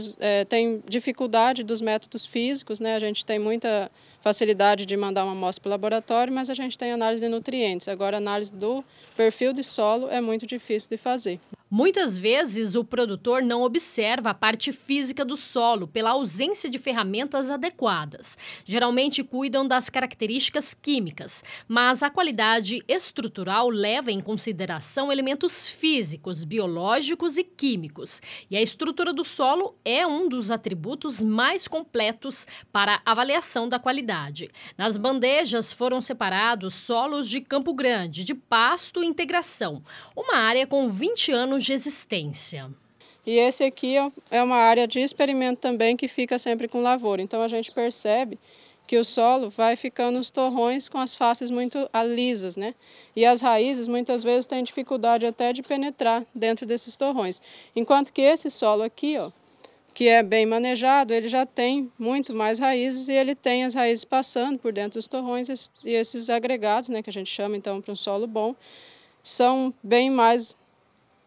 tem dificuldade dos métodos físicos, né? A gente tem muita facilidade de mandar uma amostra para o laboratório, mas a gente tem análise de nutrientes. Agora, a análise do perfil de solo é muito difícil de fazer. Muitas vezes, o produtor não observa a parte física do solo pela ausência de ferramentas adequadas. Geralmente cuidam das características químicas, mas a qualidade estrutural leva em consideração elementos físicos, biológicos e químicos. E a estrutura do solo é um dos atributos mais completos para avaliação da qualidade. Nas bandejas foram separados solos de Campo Grande, de Pasto e Integração, uma área com 20 anos de existência. E esse aqui é uma área de experimento também que fica sempre com lavoura. Então a gente percebe que o solo vai ficando os torrões com as faces muito lisas, né? E as raízes muitas vezes têm dificuldade até de penetrar dentro desses torrões. Enquanto que esse solo aqui, que é bem manejado, ele já tem muito mais raízes e ele tem as raízes passando por dentro dos torrões e esses agregados, né, que a gente chama então para um solo bom, são bem mais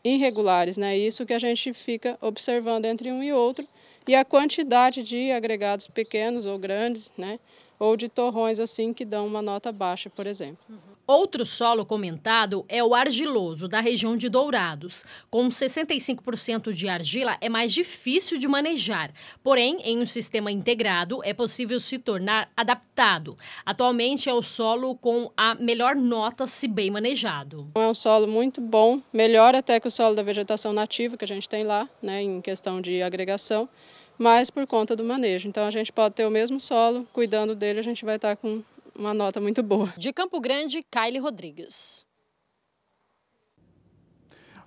irregulares, né? Isso que a gente fica observando entre um e outro, e a quantidade de agregados pequenos ou grandes, né? Ou de torrões assim que dão uma nota baixa, por exemplo. Outro solo comentado é o argiloso, da região de Dourados. Com 65% de argila, é mais difícil de manejar. Porém, em um sistema integrado, é possível se tornar adaptado. Atualmente, é o solo com a melhor nota se bem manejado. É um solo muito bom, melhor até que o solo da vegetação nativa que a gente tem lá, né, em questão de agregação, mas por conta do manejo. Então, a gente pode ter o mesmo solo, cuidando dele, a gente vai estar com uma nota muito boa. De Campo Grande, Kylie Rodrigues.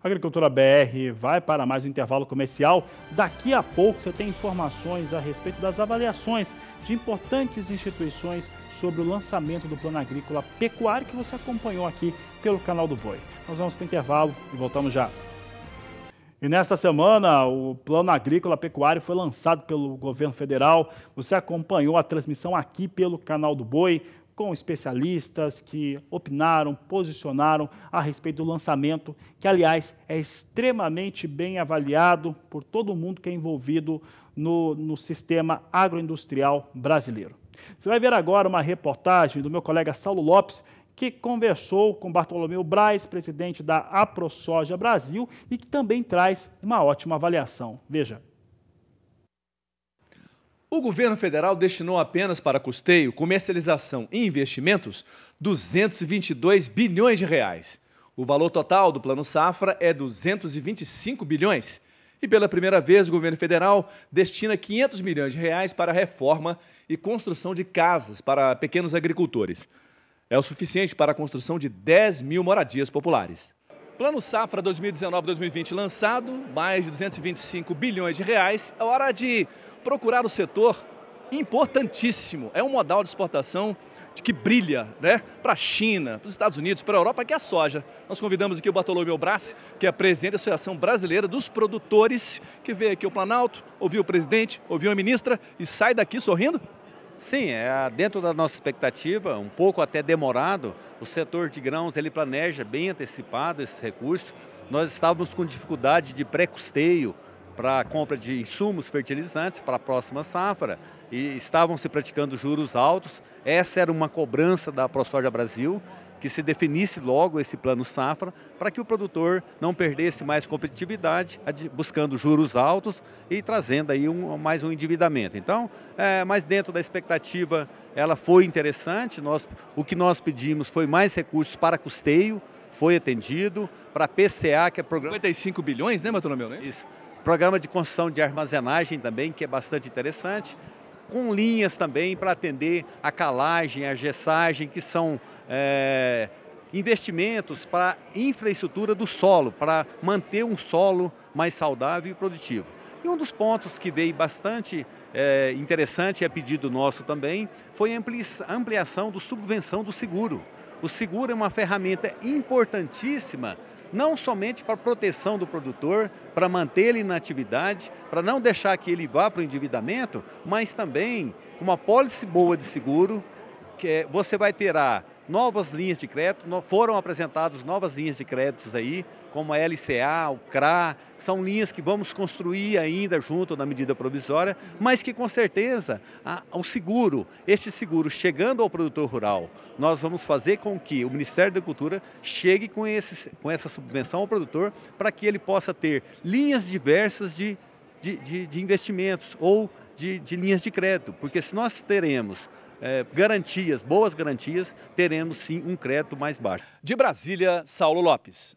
A Agricultura BR vai para mais um intervalo comercial. Daqui a pouco você tem informações a respeito das avaliações de importantes instituições sobre o lançamento do Plano Agrícola Pecuário que você acompanhou aqui pelo canal do Boi. Nós vamos para o intervalo e voltamos já. E nesta semana, o Plano Agrícola Pecuário foi lançado pelo governo federal. Você acompanhou a transmissão aqui pelo canal do Boi, com especialistas que opinaram, posicionaram a respeito do lançamento, que, aliás, é extremamente bem avaliado por todo mundo que é envolvido no sistema agroindustrial brasileiro. Você vai ver agora uma reportagem do meu colega Saulo Lopes, que conversou com Bartolomeu Braz, presidente da AproSoja Brasil, e que também traz uma ótima avaliação. Veja. O governo federal destinou apenas para custeio, comercialização e investimentos 222 bilhões de reais. O valor total do Plano Safra é 225 bilhões. E pela primeira vez o governo federal destina 500 milhões de reais para a reforma e construção de casas para pequenos agricultores. É o suficiente para a construção de 10 mil moradias populares. Plano Safra 2019-2020 lançado, mais de 225 bilhões de reais. É hora de procurar o setor importantíssimo. É um modal de exportação que brilha, né? Para a China, para os Estados Unidos, para a Europa, que é a soja. Nós convidamos aqui o Bartolomeu Braz, que é presidente da Associação Brasileira dos Produtores, que veio aqui ao Planalto, ouviu o presidente, ouviu a ministra e sai daqui sorrindo. Sim, dentro da nossa expectativa, um pouco até demorado, o setor de grãos ele planeja bem antecipado esse recurso. Nós estávamos com dificuldade de pré-custeio para a compra de insumos fertilizantes para a próxima safra e estavam se praticando juros altos. Essa era uma cobrança da AproSoja Brasil, que se definisse logo esse plano safra para que o produtor não perdesse mais competitividade, buscando juros altos e trazendo aí mais um endividamento. Então, mas dentro da expectativa, ela foi interessante. O que nós pedimos foi mais recursos para custeio, foi atendido, para PCA, que é programa... 55 bilhões, né, Bartolomeu? Né? Isso. Programa de construção de armazenagem também, que é bastante interessante, com linhas também para atender a calagem, a gessagem, que são investimentos para infraestrutura do solo, para manter um solo mais saudável e produtivo. E um dos pontos que veio bastante interessante, e a pedido nosso também, foi a ampliação da subvenção do seguro. O seguro é uma ferramenta importantíssima, não somente para a proteção do produtor, para manter ele na atividade, para não deixar que ele vá para o endividamento, mas também uma pólice boa de seguro, que você vai ter novas linhas de crédito, foram apresentadas novas linhas de créditos aí, como a LCA, o CRA, são linhas que vamos construir ainda junto na medida provisória, mas que com certeza o seguro, este seguro chegando ao produtor rural, nós vamos fazer com que o Ministério da Agricultura chegue com essa subvenção ao produtor para que ele possa ter linhas diversas de investimentos ou de linhas de crédito, porque se nós teremos garantias, boas garantias, teremos sim um crédito mais baixo. De Brasília, Saulo Lopes.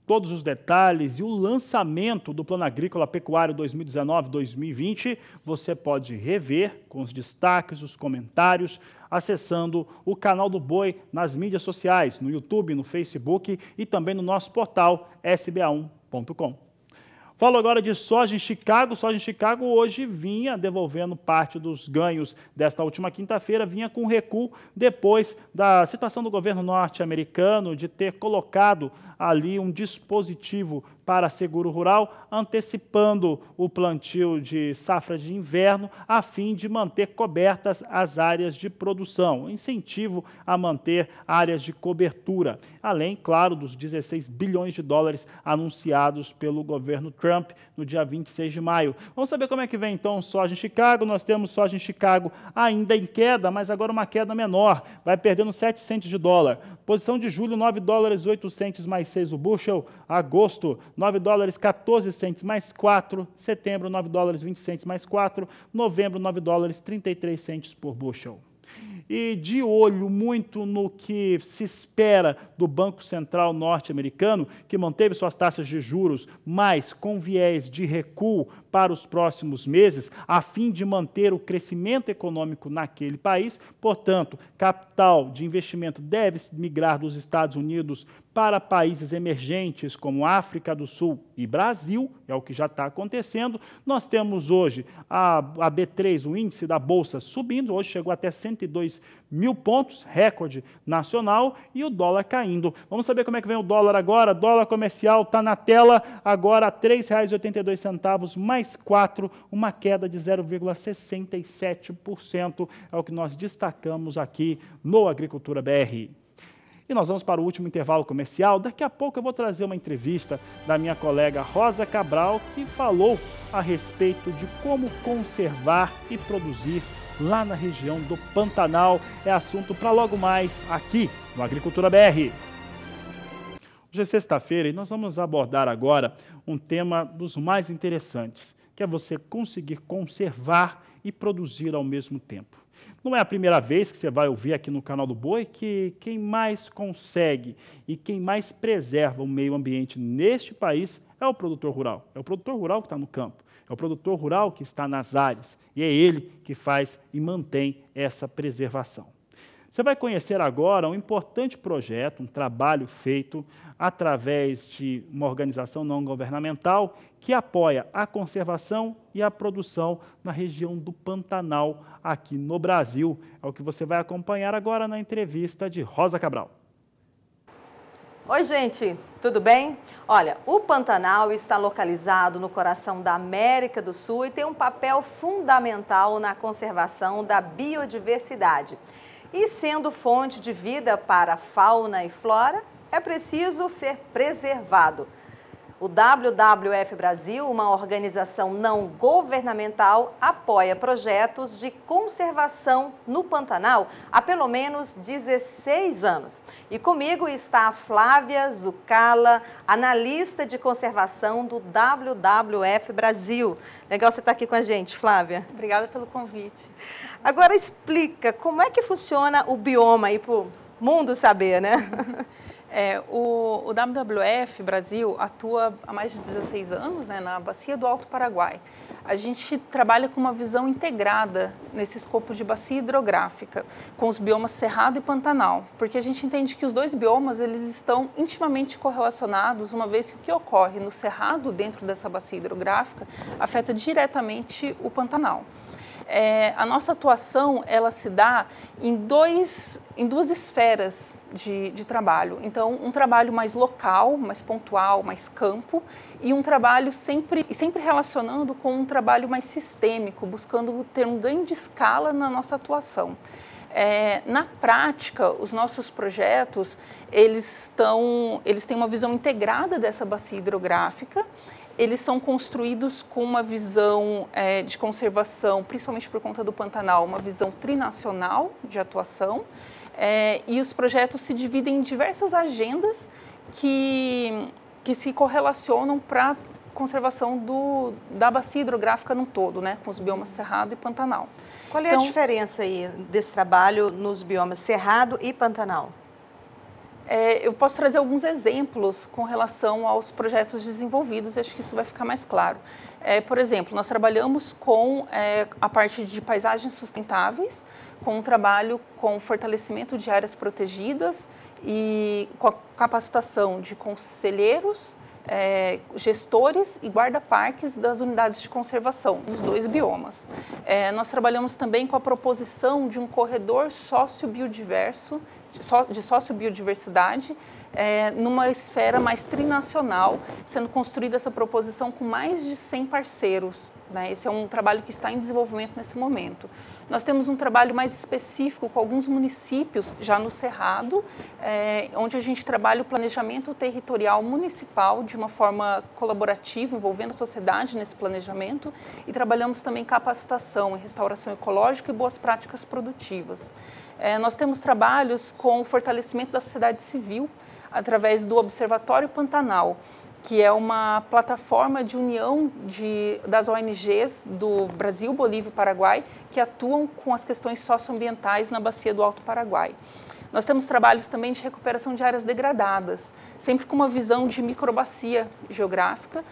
Todos os detalhes e o lançamento do Plano Agrícola Pecuário 2019-2020 você pode rever com os destaques, os comentários, acessando o canal do Boi nas mídias sociais, no YouTube, no Facebook e também no nosso portal sba1.com. Falo agora de soja em Chicago. Soja em Chicago hoje vinha devolvendo parte dos ganhos desta última quinta-feira, vinha com recuo depois da situação do governo norte-americano de ter colocado ali um dispositivo para seguro rural, antecipando o plantio de safra de inverno, a fim de manter cobertas as áreas de produção, incentivo a manter áreas de cobertura, além, claro, dos 16 bilhões de dólares anunciados pelo governo Trump Trump no dia 26 de maio. Vamos saber como é que vem então soja em Chicago. Nós temos soja em Chicago ainda em queda, mas agora uma queda menor, vai perdendo 7 centes de dólar. Posição de julho, 9 dólares 8 centes mais 6 o bushel. Agosto, 9 dólares 14 centes mais 4. Setembro, 9 dólares 20 centes mais 4. Novembro, 9 dólares 33 centes por bushel. E de olho muito no que se espera do Banco Central norte-americano, que manteve suas taxas de juros, mas com viés de recuo para os próximos meses, a fim de manter o crescimento econômico naquele país. Portanto, capital de investimento deve migrar dos Estados Unidos para países emergentes como África do Sul e Brasil, é o que já está acontecendo. Nós temos hoje a B3, o índice da Bolsa, subindo, hoje chegou até 102 mil pontos, recorde nacional, e o dólar caindo. Vamos saber como é que vem o dólar agora. Dólar comercial está na tela, agora R$ 3,82, mais 4, uma queda de 0,67%, é o que nós destacamos aqui no Agricultura BR. E nós vamos para o último intervalo comercial. Daqui a pouco eu vou trazer uma entrevista da minha colega Rosa Cabral, que falou a respeito de como conservar e produzir lá na região do Pantanal. É assunto para logo mais aqui no Agricultura BR. Hoje é sexta-feira e nós vamos abordar agora um tema dos mais interessantes, que é você conseguir conservar e produzir ao mesmo tempo. Não é a primeira vez que você vai ouvir aqui no canal do Boi que quem mais consegue e quem mais preserva o meio ambiente neste país é o produtor rural. É o produtor rural que está no campo, é o produtor rural que está nas áreas e é ele que faz e mantém essa preservação. Você vai conhecer agora um importante projeto, um trabalho feito através de uma organização não governamental que apoia a conservação e a produção na região do Pantanal, aqui no Brasil. É o que você vai acompanhar agora na entrevista de Rosa Cabral. Oi, gente, tudo bem? Olha, o Pantanal está localizado no coração da América do Sul e tem um papel fundamental na conservação da biodiversidade. E sendo fonte de vida para fauna e flora, é preciso ser preservado. O WWF Brasil, uma organização não governamental, apoia projetos de conservação no Pantanal há pelo menos 16 anos. E comigo está a Flávia Zucala, analista de conservação do WWF Brasil. Legal você estar aqui com a gente, Flávia. Obrigada pelo convite. Agora explica como é que funciona o bioma aí para o mundo saber, né? O WWF Brasil atua há mais de 16 anos, né, na Bacia do Alto Paraguai. A gente trabalha com uma visão integrada nesse escopo de bacia hidrográfica, com os biomas Cerrado e Pantanal, porque a gente entende que os dois biomas eles estão intimamente correlacionados, uma vez que o que ocorre no Cerrado, dentro dessa bacia hidrográfica, afeta diretamente o Pantanal. A nossa atuação ela se dá em duas esferas de trabalho. Então, um trabalho mais local, mais pontual, mais campo, e um trabalho sempre relacionando com um trabalho mais sistêmico, buscando ter um ganho de escala na nossa atuação. Na prática, os nossos projetos eles têm uma visão integrada dessa bacia hidrográfica. Eles são construídos com uma visão de conservação, principalmente por conta do Pantanal, uma visão trinacional de atuação, e os projetos se dividem em diversas agendas que se correlacionam para a conservação da bacia hidrográfica no todo, né, com os biomas Cerrado e Pantanal. Qual é a diferença aí desse trabalho nos biomas Cerrado e Pantanal? Eu posso trazer alguns exemplos com relação aos projetos desenvolvidos, e acho que isso vai ficar mais claro. Por exemplo, nós trabalhamos com a parte de paisagens sustentáveis, com um trabalho com fortalecimento de áreas protegidas e com a capacitação de conselheiros, gestores e guarda-parques das unidades de conservação dos dois biomas. Nós trabalhamos também com a proposição de um corredor de sociobiodiversidade numa esfera mais trinacional, sendo construída essa proposição com mais de 100 parceiros né? Esse é um trabalho que está em desenvolvimento nesse momento. Nós temos um trabalho mais específico com alguns municípios já no Cerrado, onde a gente trabalha o planejamento territorial municipal de uma forma colaborativa, envolvendo a sociedade nesse planejamento, e trabalhamos também capacitação em restauração ecológica e boas práticas produtivas. Nós temos trabalhos com o fortalecimento da sociedade civil, através do Observatório Pantanal, que é uma plataforma de união das ONGs do Brasil, Bolívia e Paraguai, que atuam com as questões socioambientais na bacia do Alto Paraguai. Nós temos trabalhos também de recuperação de áreas degradadas, sempre com uma visão de microbacia geográfica,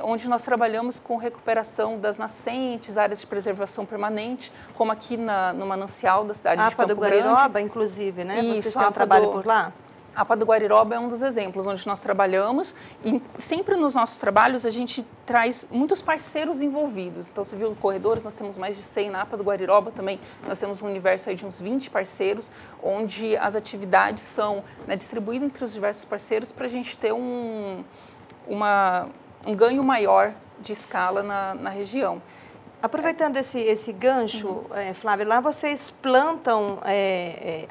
onde nós trabalhamos com recuperação das nascentes, áreas de preservação permanente, como aqui no manancial da cidade de Campo Grande. APA do Guariroba, inclusive, né? Isso, vocês têm um trabalho por lá? A APA do Guariroba é um dos exemplos onde nós trabalhamos, e sempre nos nossos trabalhos a gente traz muitos parceiros envolvidos. Então, você viu corredores, nós temos mais de 100, na APA do Guariroba também nós temos um universo aí de uns 20 parceiros, onde as atividades são, né, distribuídas entre os diversos parceiros para a gente ter um ganho maior de escala na região. Aproveitando esse gancho, Flávia, lá vocês plantam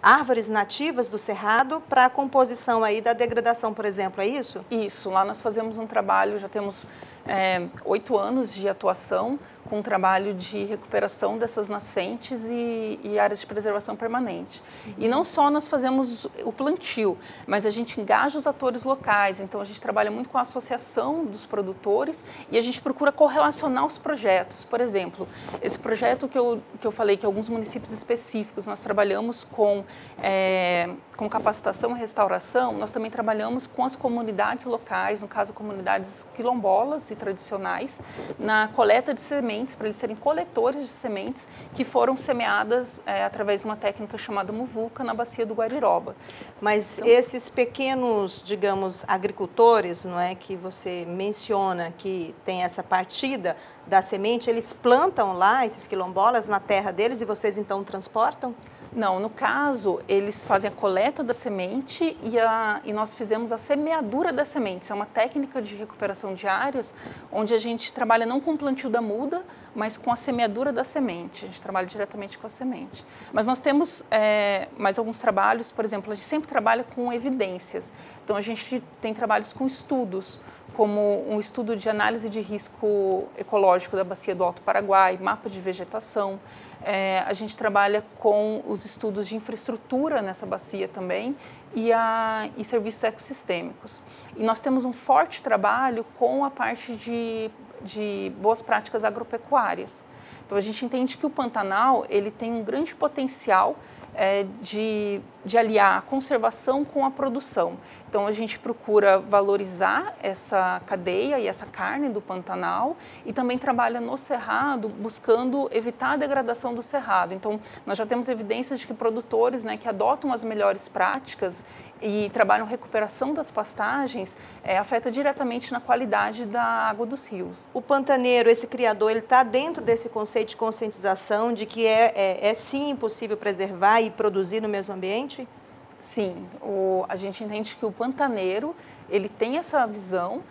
árvores nativas do Cerrado para a composição aí da degradação, por exemplo, é isso? Isso, lá nós fazemos um trabalho, já temos 8 anos de atuação com um trabalho de recuperação dessas nascentes e áreas de preservação permanente. E não só nós fazemos o plantio, mas a gente engaja os atores locais, então a gente trabalha muito com a associação dos produtores e a gente procura correlacionar os projetos. Por exemplo, esse projeto que eu falei, que alguns municípios específicos nós trabalhamos com capacitação e restauração, nós também trabalhamos com as comunidades locais, no caso comunidades quilombolas e tradicionais, na coleta de sementes, para eles serem coletores de sementes que foram semeadas através de uma técnica chamada muvuca na bacia do Guariroba. Mas então, esses pequenos, digamos, agricultores, não é, que você menciona que tem essa partida da semente, eles plantam lá esses quilombolas na terra deles e vocês então transportam? Não, no caso, eles fazem a coleta da semente e nós fizemos a semeadura das sementes. É uma técnica de recuperação de áreas onde a gente trabalha não com o plantio da muda, mas com a semeadura da semente. A gente trabalha diretamente com a semente. Mas nós temos mais alguns trabalhos, por exemplo, a gente sempre trabalha com evidências. Então, a gente tem trabalhos com estudos, como um estudo de análise de risco ecológico da bacia do Alto Paraguai, mapa de vegetação. A gente trabalha com os estudos de infraestrutura nessa bacia também e serviços ecossistêmicos. E nós temos um forte trabalho com a parte de boas práticas agropecuárias. Então, a gente entende que o Pantanal ele tem um grande potencial de aliar a conservação com a produção. Então, a gente procura valorizar essa cadeia e essa carne do Pantanal e também trabalha no Cerrado buscando evitar a degradação do Cerrado. Então, nós já temos evidências de que produtores, né, que adotam as melhores práticas e trabalham recuperação das pastagens, afeta diretamente na qualidade da água dos rios. O pantaneiro, esse criador, ele está dentro desse conceito de conscientização de que é sim possível preservar e produzir no mesmo ambiente? Sim, a gente entende que o pantaneiro ele tem essa visão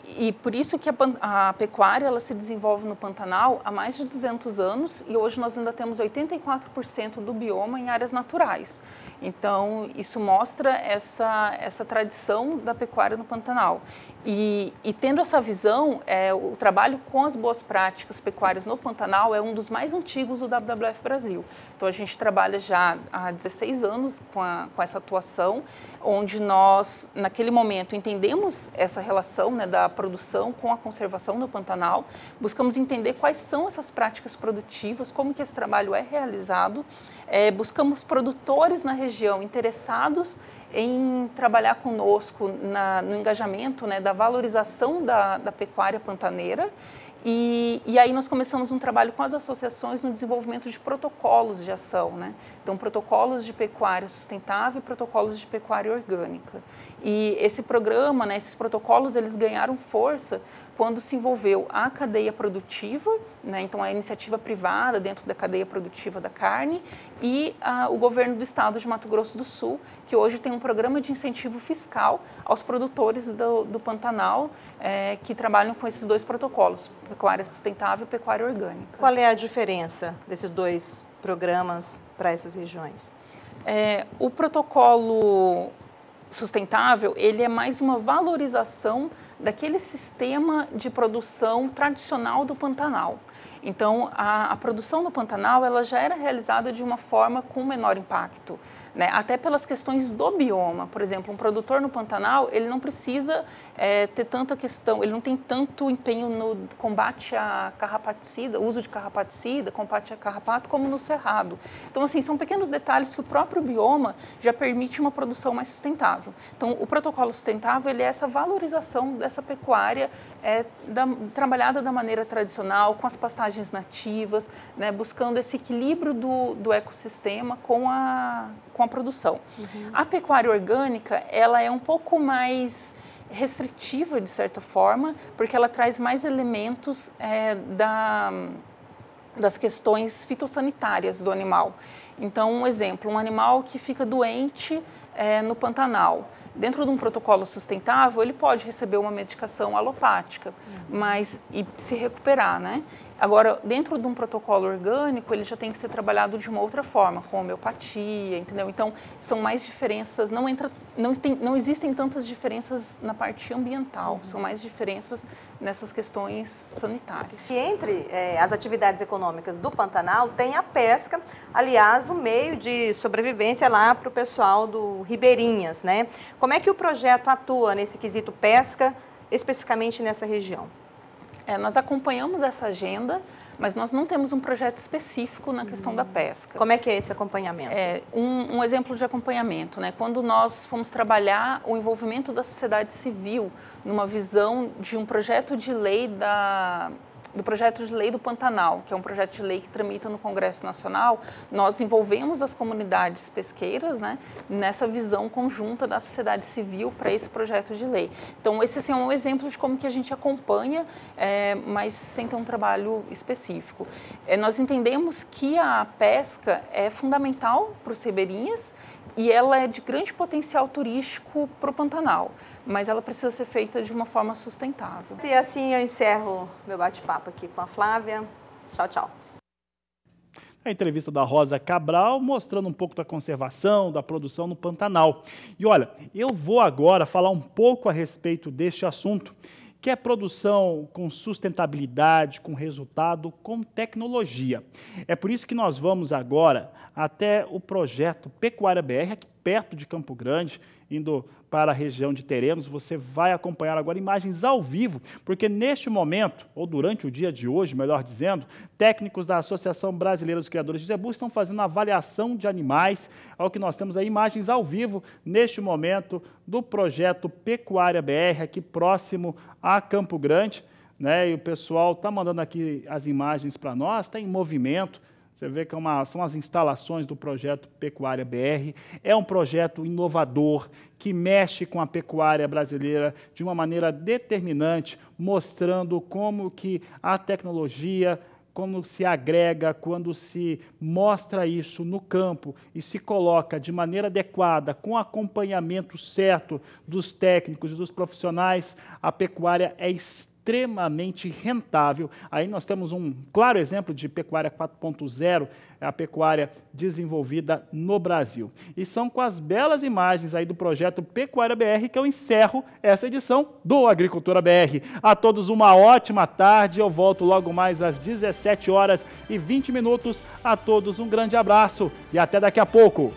e por isso que a pecuária ela se desenvolve no Pantanal há mais de 200 anos e hoje nós ainda temos 84% do bioma em áreas naturais. Então, isso mostra essa tradição da pecuária no Pantanal. E tendo essa visão, o trabalho com as boas práticas pecuárias no Pantanal é um dos mais antigos do WWF Brasil. Então, a gente trabalha já há 16 anos com essa atuação, onde nós, naquele momento, entendemos essa relação, né, da produção com a conservação no Pantanal, buscamos entender quais são essas práticas produtivas, como que esse trabalho é realizado, buscamos produtores na região interessados em trabalhar conosco no engajamento, né, da valorização da pecuária pantaneira. E aí nós começamos um trabalho com as associações no desenvolvimento de protocolos de ação, né? Então, protocolos de pecuária sustentável e protocolos de pecuária orgânica. E esse programa, né, esses protocolos, eles ganharam força quando se envolveu a cadeia produtiva, né, então a iniciativa privada dentro da cadeia produtiva da carne e o governo do estado de Mato Grosso do Sul, que hoje tem um programa de incentivo fiscal aos produtores do Pantanal que trabalham com esses dois protocolos, pecuária sustentável e pecuária orgânica. Qual é a diferença desses dois programas para essas regiões? O protocolo sustentável, ele é mais uma valorização daquele sistema de produção tradicional do Pantanal. Então, a produção no Pantanal, ela já era realizada de uma forma com menor impacto, né? Até pelas questões do bioma. Por exemplo, um produtor no Pantanal, ele não precisa ter tanta questão, ele não tem tanto empenho no combate a carrapaticida, uso de carrapaticida, combate a carrapato, como no Cerrado. Então, assim, são pequenos detalhes que o próprio bioma já permite uma produção mais sustentável. Então, o protocolo sustentável, ele é essa valorização dessa pecuária trabalhada da maneira tradicional, com as pastagens nativas, né, buscando esse equilíbrio do ecossistema com a produção. Uhum. A pecuária orgânica, ela é um pouco mais restritiva, de certa forma, porque ela traz mais elementos das questões fitossanitárias do animal. Então, um exemplo, um animal que fica doente no Pantanal. Dentro de um protocolo sustentável, ele pode receber uma medicação alopática, e se recuperar, né? Agora, dentro de um protocolo orgânico, ele já tem que ser trabalhado de uma outra forma, com homeopatia, entendeu? Então, são mais diferenças, não existem tantas diferenças na parte ambiental, são mais diferenças nessas questões sanitárias. E entre as atividades econômicas do Pantanal, tem a pesca, aliás, o meio de sobrevivência lá para o pessoal do Ribeirinhas, né? Como é que o projeto atua nesse quesito pesca, especificamente nessa região? Nós acompanhamos essa agenda, mas nós não temos um projeto específico na questão da pesca. Como é que é esse acompanhamento? Um exemplo de acompanhamento, né? Quando nós fomos trabalhar o envolvimento da sociedade civil numa visão de um projeto de lei do projeto de lei do Pantanal, que é um projeto de lei que tramita no Congresso Nacional, nós envolvemos as comunidades pesqueiras, né, nessa visão conjunta da sociedade civil para esse projeto de lei. Então, esse assim, é um exemplo de como que a gente acompanha, mas sem ter um trabalho específico. Nós entendemos que a pesca é fundamental para os ribeirinhas e ela é de grande potencial turístico para o Pantanal, mas ela precisa ser feita de uma forma sustentável. E assim eu encerro meu bate-papo aqui com a Flávia. Tchau, tchau. A entrevista da Rosa Cabral mostrando um pouco da conservação, da produção no Pantanal. E olha, eu vou agora falar um pouco a respeito deste assunto, que é produção com sustentabilidade, com resultado, com tecnologia. É por isso que nós vamos agora até o projeto Pecuária BR, aqui perto de Campo Grande, indo para a região de Terenos. Você vai acompanhar agora imagens ao vivo, porque neste momento, ou durante o dia de hoje, melhor dizendo, técnicos da Associação Brasileira dos Criadores de Zebu estão fazendo avaliação de animais. Ao que nós temos aí imagens ao vivo, neste momento, do projeto Pecuária BR, aqui próximo a Campo Grande, né? E o pessoal está mandando aqui as imagens para nós, está em movimento. Você vê que são as instalações do projeto Pecuária BR. É um projeto inovador que mexe com a pecuária brasileira de uma maneira determinante, mostrando como que a tecnologia, como se agrega, quando se mostra isso no campo e se coloca de maneira adequada, com acompanhamento certo dos técnicos e dos profissionais, a pecuária é extremamente rentável. Aí nós temos um claro exemplo de pecuária 4.0, a pecuária desenvolvida no Brasil. E são com as belas imagens aí do projeto Pecuária BR que eu encerro essa edição do Agricultura BR. A todos uma ótima tarde, eu volto logo mais às 17h20. A todos um grande abraço e até daqui a pouco.